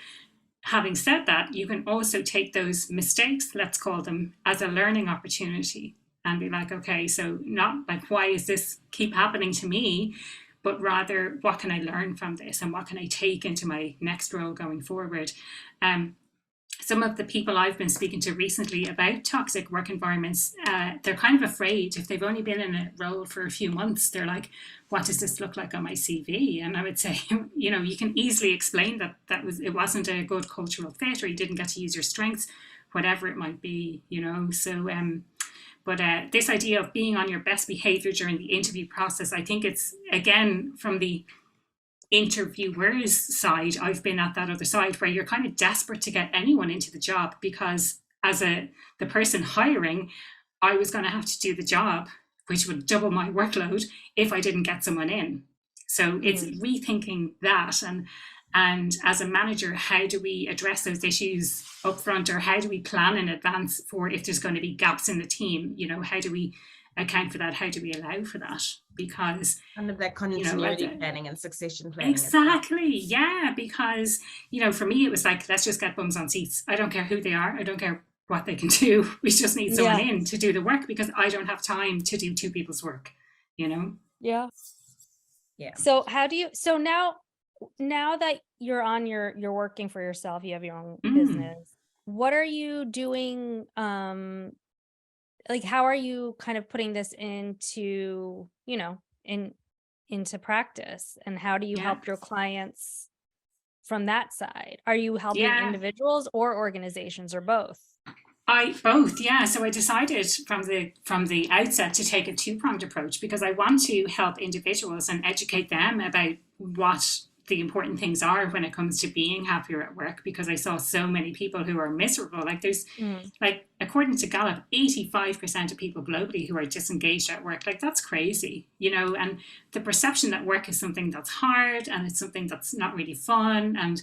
Having said that, you can also take those mistakes, let's call them, as a learning opportunity, and be like, okay, so not like, why is this keep happening to me? But rather, what can I learn from this, and what can I take into my next role going forward? Some of the people I've been speaking to recently about toxic work environments, they're kind of afraid. If they've only been in a role for a few months, they're like, what does this look like on my CV? And I would say, you can easily explain that it wasn't a good cultural fit, or you didn't get to use your strengths, whatever it might be, So, but this idea of being on your best behavior during the interview process, I think it's, again, from the interviewer's side, I've been at that other side where you're kind of desperate to get anyone into the job, because as the person hiring, I was going to have to do the job, which would double my workload if I didn't get someone in. So it's rethinking that. And as a manager, how do we address those issues up front, or how do we plan in advance for if there's going to be gaps in the team? How do we account for that? How do we allow for that? Because kind of that continuity planning and succession planning. Exactly. Yeah. Because, for me, it was like, let's just get bums on seats. I don't care who they are. I don't care what they can do. We just need someone in to do the work, because I don't have time to do two people's work, Yeah. Yeah. So now that you're working for yourself, you have your own business, what are you doing? Like, how are you kind of putting this into, into practice, and how do you help your clients from that side? Are you helping individuals or organizations, or both? Both, yeah. So I decided from the outset to take a two-pronged approach, because I want to help individuals and educate them about what the important things are when it comes to being happier at work, because I saw so many people who are miserable. Like there's like, according to Gallup, 85% of people globally who are disengaged at work. Like that's crazy, and the perception that work is something that's hard and it's something that's not really fun. And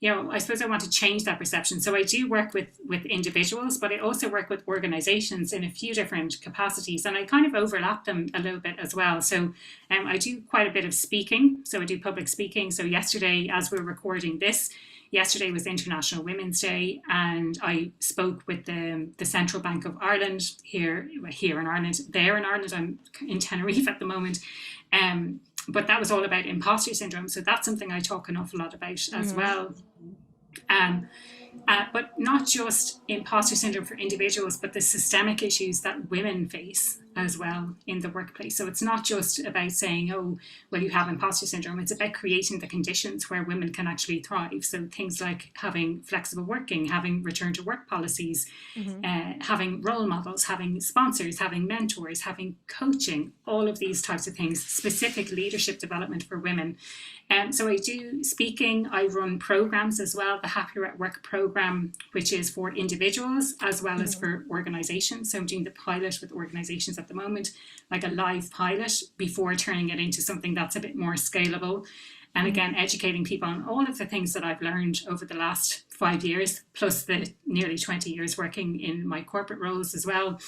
I suppose I want to change that perception. So I do work with individuals, but I also work with organizations in a few different capacities, and I kind of overlap them a little bit as well. So I do quite a bit of speaking. So I do public speaking. So yesterday, as we're recording this, yesterday was International Women's Day, and I spoke with the Central Bank of Ireland here in Ireland. There in Ireland, I'm in Tenerife at the moment. But that was all about imposter syndrome. So that's something I talk an awful lot about as well. But not just imposter syndrome for individuals, but the systemic issues that women face. as well in the workplace. So it's not just about saying, oh, well, you have imposter syndrome. It's about creating the conditions where women can actually thrive. So things like having flexible working, having return to work policies, having role models, having sponsors, having mentors, having coaching, all of these types of things, specific leadership development for women. So I do speaking, I run programs as well, the Happier at Work program, which is for individuals as well as for organizations. So I'm doing the pilot with organizations at the moment, like a live pilot, before turning it into something that's a bit more scalable. And again, educating people on all of the things that I've learned over the last 5 years, plus the nearly 20 years working in my corporate roles as well.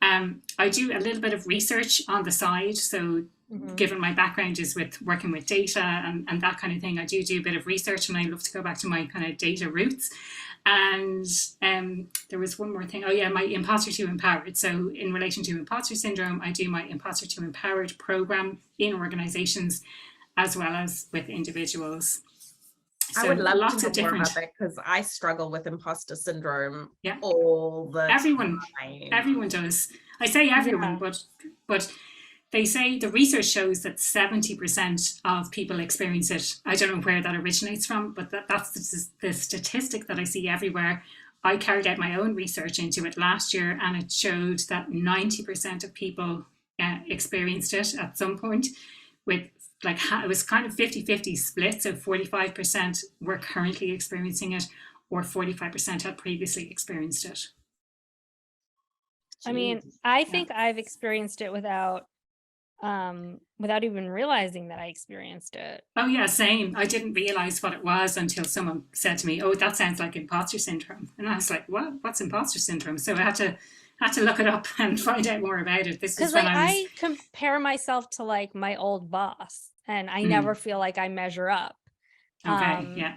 I do a little bit of research on the side. So given my background is with working with data and that kind of thing, I do a bit of research, and I love to go back to my kind of data roots. And there was one more thing. Oh yeah, my Imposter to Empowered. So in relation to imposter syndrome, I do my Imposter to Empowered program in organizations as well as with individuals. So I would love lots to of know more different. about that, because I struggle with imposter syndrome Yeah. all the Everyone does. I say everyone, but they say the research shows that 70% of people experience it. I don't know where that originates from, but that's the statistic that I see everywhere. I carried out my own research into it last year, and it showed that 90% of people experienced it at some point, with like it was kind of 50-50 split. So 45% were currently experiencing it, or 45% had previously experienced it. I mean, I think I've experienced it without even realizing that I experienced it. Oh yeah, same. I didn't realize what it was until someone said to me, "Oh, that sounds like imposter syndrome," and I was like, "What? What's imposter syndrome?" So I had to look it up and find out more about it. This is when I compare myself to like my old boss, and I never feel like I measure up. Okay, yeah.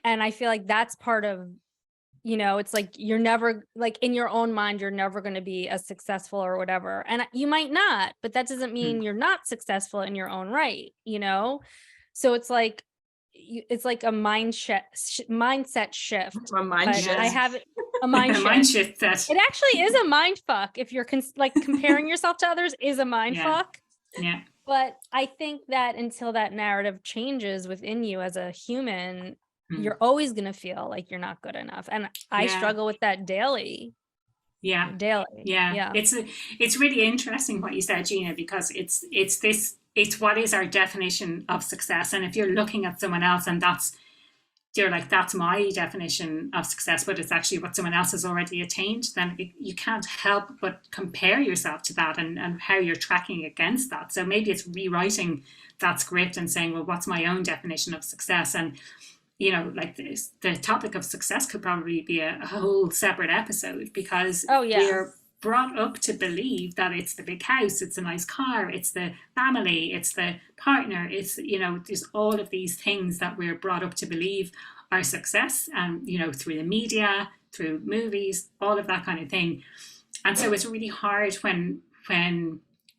And I feel like that's part of, it's like you're never, like in your own mind, you're never going to be as successful or whatever. And you might not, but that doesn't mean you're not successful in your own right, So it's like a mindset shift. I have a mind shift. It actually is a mind fuck. If you're comparing yourself to others is a mind fuck. Yeah. But I think that until that narrative changes within you as a human, you're always going to feel like you're not good enough. And I struggle with that daily. Yeah. Daily. Yeah. It's really interesting what you said, Gina, because it's what is our definition of success. And if you're looking at someone else and you're like, that's my definition of success, but it's actually what someone else has already attained, then you can't help but compare yourself to that and how you're tracking against that. So maybe it's rewriting that script and saying, well, what's my own definition of success? And, like the topic of success could probably be a whole separate episode, because we're brought up to believe that it's the big house, it's a nice car, it's the family, it's the partner, it's, there's all of these things that we're brought up to believe are success, and, through the media, through movies, all of that kind of thing. And so it's really hard when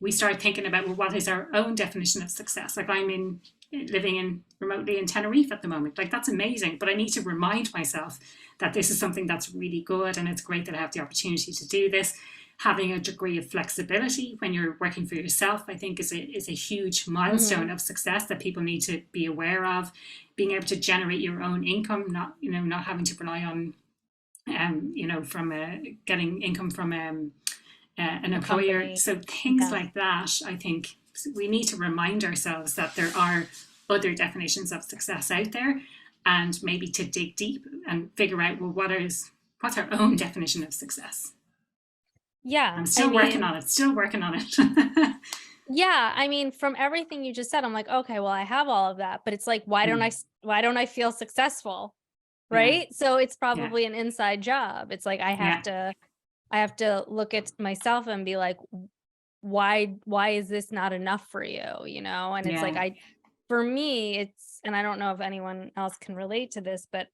we start thinking about, well, what is our own definition of success? Like I'm living remotely in Tenerife at the moment. Like that's amazing, but I need to remind myself that this is something that's really good, and it's great that I have the opportunity to do this. Having a degree of flexibility when you're working for yourself, I think is a huge milestone of success that people need to be aware of. Being able to generate your own income, not having to rely on, from getting income from an employer. Company. So things like that, I think we need to remind ourselves that there are other definitions of success out there, and maybe to dig deep and figure out, well, what's our own definition of success? Yeah. I'm still working on it. Yeah. I mean, from everything you just said, I'm like, okay, well, I have all of that, but it's like, why don't I feel successful? Right. Yeah. So it's probably an inside job. It's like, I have to look at myself and be like, why is this not enough for you? And it's like, for me, and I don't know if anyone else can relate to this, but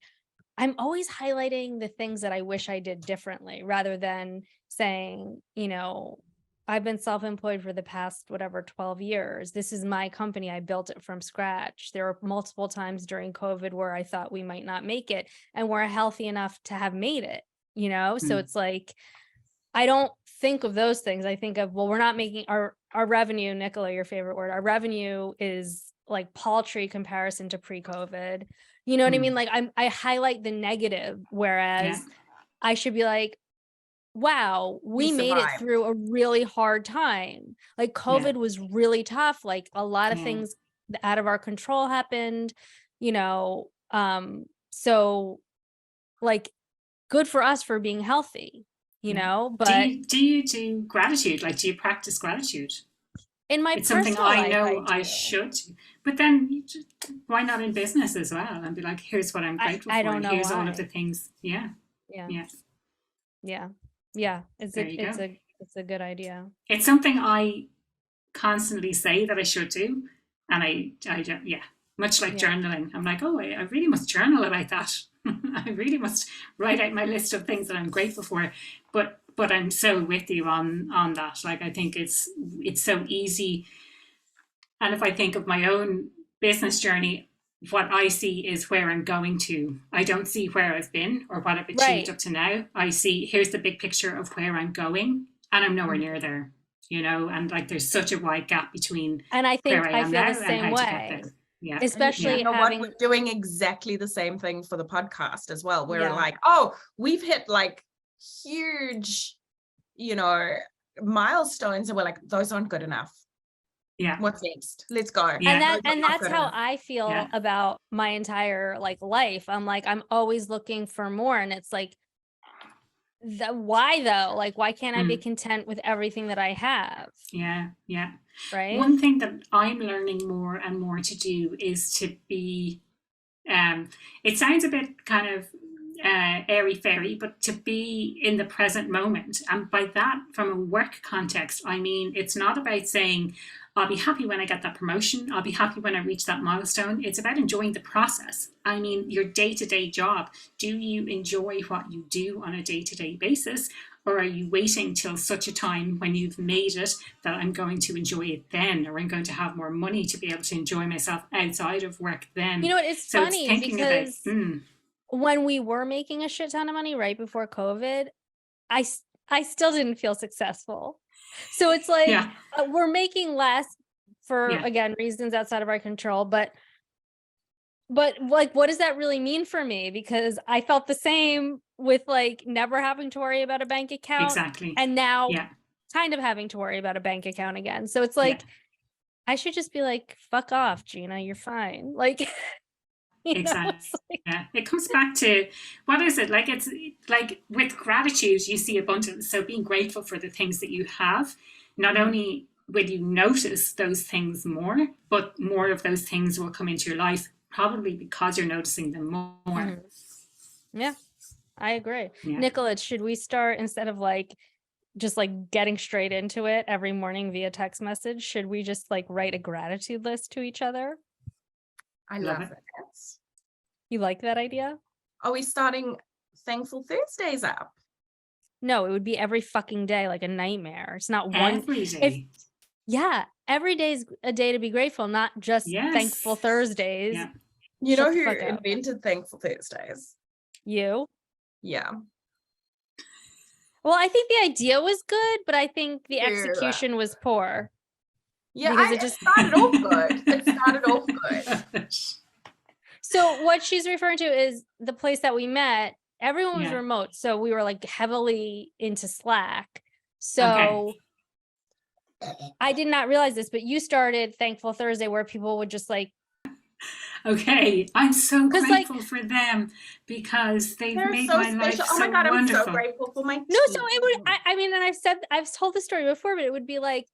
I'm always highlighting the things that I wish I did differently, rather than saying, I've been self-employed for the past, 12 years. This is my company. I built it from scratch. There were multiple times during COVID where I thought we might not make it, and we're healthy enough to have made it, So it's like, I don't think of those things, I think of, well, we're not making our revenue, Nicola, your favorite word, our revenue is like paltry comparison to pre-COVID. You know what I mean? Like I highlight the negative, whereas I should be like, wow, we made it through a really hard time. Like COVID was really tough. Like a lot of things out of our control happened, you know, so like good for us for being healthy, you know. But do you do gratitude? Like, do you practice gratitude? In my it's something I know I should, but then why not in business as well? And be like, here's what I'm grateful for. I don't know. Here's all of the things. Yeah. It's a good idea. It's something I constantly say that I should do, and I much like journaling. I'm like, oh, I really must journal about that. I really must write out my list of things that I'm grateful for. But I'm so with you on that. Like, I think it's so easy. And if I think of my own business journey, what I see is where I'm going to. I don't see where I've been or what I've achieved up to now. I see, here's the big picture of where I'm going, and I'm nowhere near there, you know, and like there's such a wide gap between and I think where I am feel now the same and how way. to get there. Yeah. Especially you know having what, we're doing exactly the same thing for the podcast as well. We're like, oh, we've hit like huge, you know, milestones, and we're like, those aren't good enough. Yeah. What's next? Let's go. Yeah. And that's how I feel about my entire like life. I'm like, I'm always looking for more. And it's like, why though? Like, why can't I be content with everything that I have? Yeah. Right. One thing that I'm learning more and more to do is to be, it sounds a bit kind of airy fairy, but to be in the present moment. And by that, from a work context, I mean, it's not about saying, I'll be happy when I get that promotion. I'll be happy when I reach that milestone. It's about enjoying the process. I mean, your day-to-day job. Do you enjoy what you do on a day-to-day basis? Or are you waiting till such a time when you've made it that I'm going to enjoy it then, or I'm going to have more money to be able to enjoy myself outside of work then? You know what? It's funny because when we were making a shit ton of money right before COVID, I still didn't feel successful. So it's like we're making less for again reasons outside of our control, but like, what does that really mean for me? Because I felt the same with like never having to worry about a bank account, and now kind of having to worry about a bank account again. So it's like I should just be like, fuck off, Gina, you're fine. Like. Exactly. It comes back to, what is it like? It's like with gratitude you see abundance. So being grateful for the things that you have, not only will you notice those things more, but more of those things will come into your life, probably because you're noticing them more. Yeah, I agree. Nicola, should we start, instead of like just like getting straight into it every morning via text message, should we just like write a gratitude list to each other? I love it. You like that idea? Are we starting Thankful Thursdays up? No, it would be every fucking day, like a nightmare. It's not one every day. Every day is a day to be grateful, not just Thankful Thursdays. Yeah. You know who invented Thankful Thursdays? You? Yeah. Well, I think the idea was good, but I think the execution was poor. Yeah, it started off good. It started off good. So what she's referring to is the place that we met. Everyone was remote, so we were like heavily into Slack. So I did not realize this, but you started Thankful Thursday, where people would just like. Okay, I'm so grateful for them because they've made my life so wonderful. Oh my God, I'm so grateful for my team. No, so it would. I mean, and I've told the story before, but it would be like,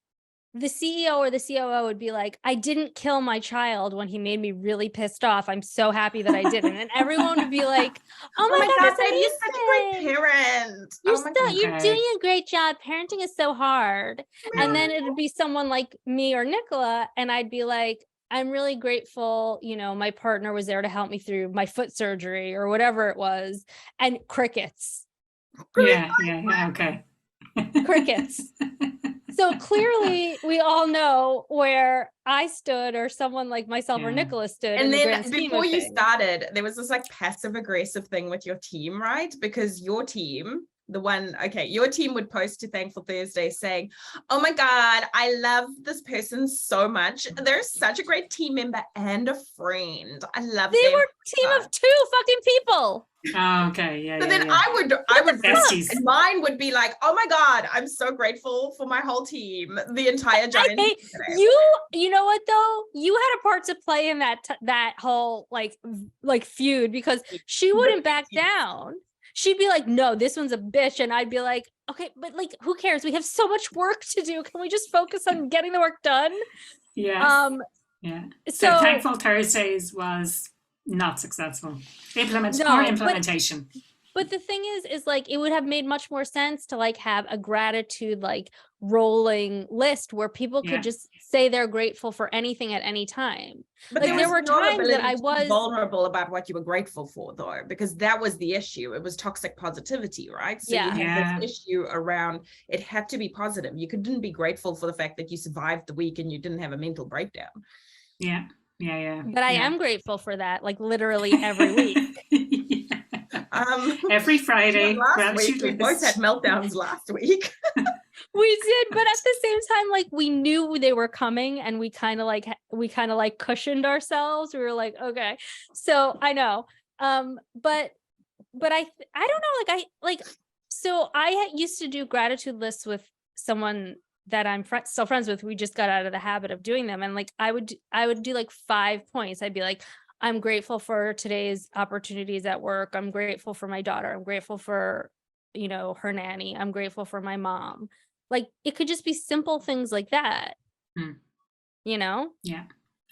the CEO or the COO would be like, I didn't kill my child when he made me really pissed off. I'm so happy that I didn't. And everyone would be like, oh my God, baby, you're such a great parent. You're doing a great job. Parenting is so hard. Yeah. And then it would be someone like me or Nicola, and I'd be like, I'm really grateful, you know, my partner was there to help me through my foot surgery or whatever it was. And crickets. Yeah, okay. Crickets. So clearly we all know where I stood, or someone like myself or Nicola stood. And then before you started, there was this like passive aggressive thing with your team, right? Because your team Okay, your team would post to Thankful Thursday saying, oh my God, I love this person so much. They're such a great team member and a friend. I love them. They were a team of 2 fucking people. Oh, okay. Yeah. So yeah, then yeah. I would Besties. and mine would be like, oh my God, I'm so grateful for my whole team, the entire giant. You know what though? You had a part to play in that whole like feud, because she wouldn't back down. She'd be like, no, this one's a bitch. And I'd be like, okay, but like, who cares? We have so much work to do. Can we just focus on getting the work done? Yeah. Yeah. So Thankful Thursdays was not successful. Implementation. But the thing is like, it would have made much more sense to like have a gratitude like rolling list where people could just say they're grateful for anything at any time. But like there were times that I was vulnerable about what you were grateful for, though, because that was the issue. It was toxic positivity, right? So you had this issue around it had to be positive. You couldn't be grateful for the fact that you survived the week and you didn't have a mental breakdown. Yeah. But I am grateful for that, like literally every week. Every Friday. We both had meltdowns last week. We did, but at the same time, like we knew they were coming, and we kind of like cushioned ourselves. We were like, okay, so I know, but I don't know, so I used to do gratitude lists with someone that I'm still friends with. We just got out of the habit of doing them, and like I would do like 5 points. I'd be like, I'm grateful for today's opportunities at work. I'm grateful for my daughter. I'm grateful for, her nanny. I'm grateful for my mom. Like it could just be simple things like that, Yeah,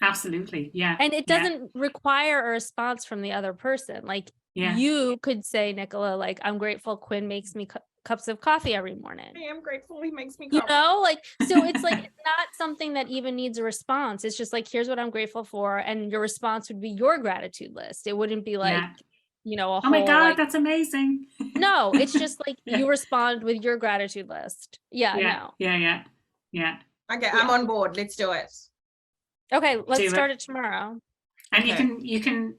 absolutely. Yeah. And it doesn't require a response from the other person. Like you could say, Nicola, like, I'm grateful Quinn makes me cups of coffee every morning. I am grateful he makes me coffee. So it's like, it's not something that even needs a response. It's just like, here's what I'm grateful for. And your response would be your gratitude list. It wouldn't be like, oh my God, that's amazing. No, it's just like you respond with your gratitude list. Yeah. Okay, I'm on board. Let's do it. Okay, let's start it tomorrow. And you can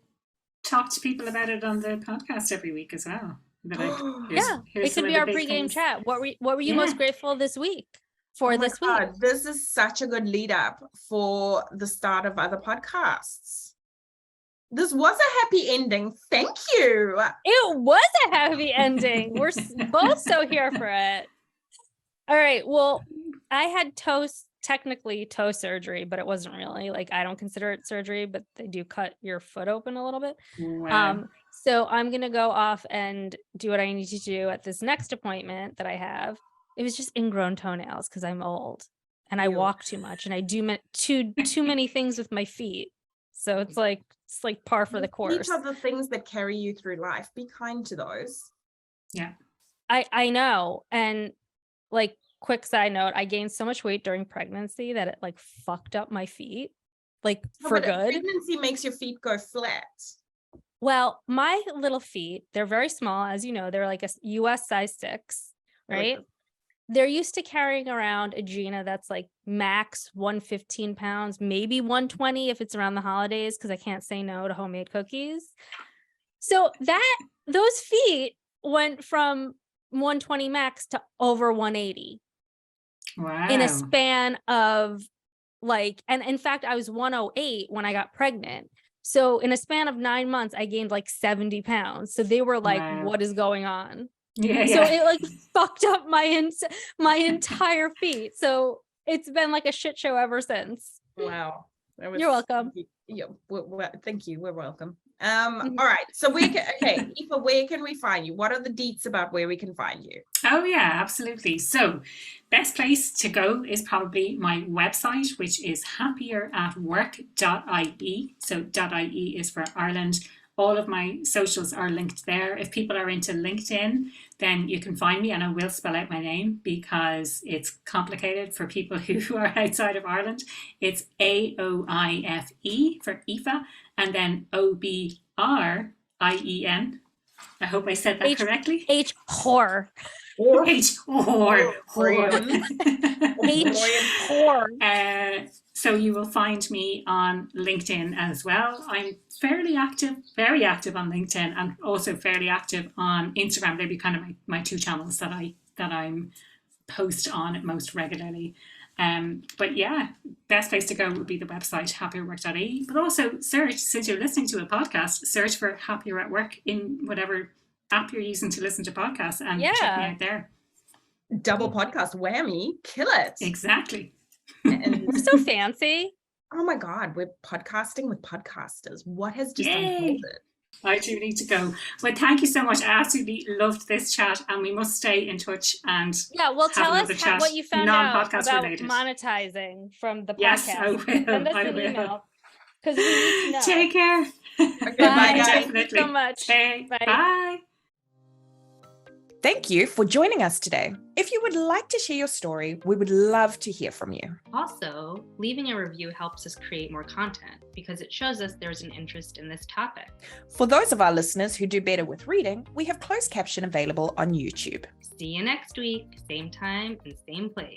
talk to people about it on the podcast every week as well. It could be our pregame chat. What were you most grateful this week for this week? This is such a good lead up for the start of other podcasts. This was a happy ending. Thank you. It was a happy ending. We're both so here for it. All right. Well, I had technically toe surgery, but it wasn't really. Like, I don't consider it surgery, but they do cut your foot open a little bit. Wow. So I'm going to go off and do what I need to do at this next appointment that I have. It was just ingrown toenails because I'm old and I walk too much and I do too many things with my feet. So it's like par for the course. These are the things that carry you through life. Be kind to those. Yeah. I know. And like, quick side note, I gained so much weight during pregnancy that it like fucked up my feet, like for good. Pregnancy makes your feet go flat. Well, my little feet, they're very small. As you know, they're like a US size 6, right? They're used to carrying around a Gina that's like max 115 pounds, maybe 120 if it's around the holidays, because I can't say no to homemade cookies. So those feet went from 120 max to over 180. Wow. In a span of like, and in fact, I was 108 when I got pregnant. So in a span of 9 months, I gained like 70 pounds. So they were like, what is going on? Yeah. So it like fucked up my entire feet. So it's been like a shit show ever since. Wow. You're welcome. Thank you. We're welcome. All right. So Aoife, where can we find you? What are the deets about where we can find you? Oh yeah, absolutely. So best place to go is probably my website, which is happieratwork.ie. So .ie is for Ireland. All of my socials are linked there. If people are into LinkedIn, then you can find me, and I will spell out my name because it's complicated for people who are outside of Ireland. It's Aoife for Aoife, and then Obrien. I hope I said that correctly. H-whore. H-whore. So you will find me on LinkedIn as well. I'm fairly active, very active on LinkedIn, and also fairly active on Instagram. They'd be kind of my two channels that I'm post on most regularly. But yeah, best place to go would be the website happierwork.ie. But also search, since you're listening to a podcast, search for Happier at Work in whatever app you're using to listen to podcasts, and check me out there. Double podcast whammy, kill it. Exactly. And We're so fancy. oh my God, we're podcasting with podcasters. What has just Yay. unfolded? I do need to go. But thank you so much. I absolutely loved this chat, and we must stay in touch. And Yeah, well, tell us what you found out non-podcast about related. monetizing from the podcast. Yes, I will. Send us I an will. email because we need to know. Take care. Okay, Bye. bye guys. Thank you Definitely. so much. Okay, Bye. bye. Thank you for joining us today. If you would like to share your story, we would love to hear from you. Also, leaving a review helps us create more content because it shows us there's an interest in this topic. For those of our listeners who do better with reading, we have closed caption available on YouTube. See you next week, same time and same place.